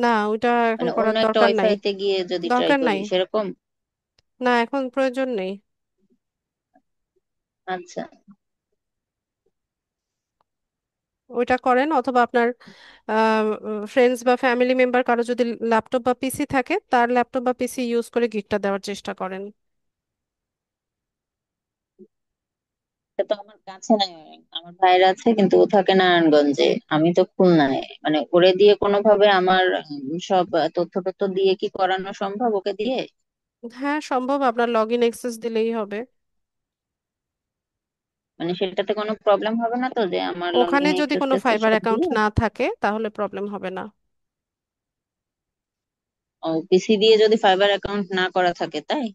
না, ওইটা এখন মানে অন্য করার একটা দরকার নাই। ওয়াইফাই তে গিয়ে যদি ট্রাই দরকার করি নাই। সেরকম? না, এখন প্রয়োজন নেই। আচ্ছা। ওইটা করেন, অথবা আপনার ফ্রেন্ডস বা ফ্যামিলি মেম্বার কারো যদি ল্যাপটপ বা পিসি থাকে, তার ল্যাপটপ বা পিসি ইউজ করে গিগটা দেওয়ার চেষ্টা করেন। এটা তো আমার কাছে নাই, আমার ভাইয়ের আছে কিন্তু ও থাকে নারায়ণগঞ্জে, আমি তো খুলনায়। মানে ওরে দিয়ে কোনোভাবে আমার সব তথ্য তথ্য দিয়ে কি করানো সম্ভব ওকে দিয়ে? হ্যাঁ, সম্ভব, আপনার লগ ইন অ্যাক্সেস দিলেই হবে। মানে সেটাতে কোনো প্রবলেম হবে না তো, যে আমার লগ ওখানে ইন যদি অ্যাক্সেস কোনো ট্যাক্সেস ফাইবার সব অ্যাকাউন্ট দিয়ে? না থাকে তাহলে প্রবলেম হবে না। ও, পিসি দিয়ে যদি ফাইবার অ্যাকাউন্ট না করা থাকে, তাই?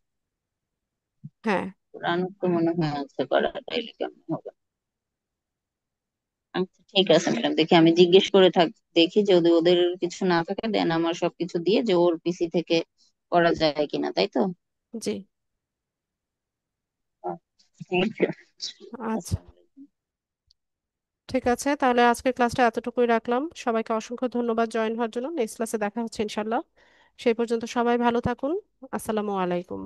হ্যাঁ। রানুর তো মনে হয় আছে করা, তাইলে কেমন হবে? আচ্ছা ঠিক আছে ম্যাডাম, দেখি আমি জিজ্ঞেস করে দেখি যদি ওদের কিছু না থাকে, দেন আমার সবকিছু দিয়ে যে ওর পিসি থেকে করা যায় কিনা, তাই তো? জি। Thank you. আচ্ছা, আসসালামু আলাইকুম। ঠিক আছে, তাহলে আজকের ক্লাসটা এতটুকুই রাখলাম। সবাইকে অসংখ্য ধন্যবাদ জয়েন হওয়ার জন্য। নেক্সট ক্লাসে দেখা হচ্ছে ইনশাল্লাহ। সেই পর্যন্ত সবাই ভালো থাকুন। আসসালামু আলাইকুম।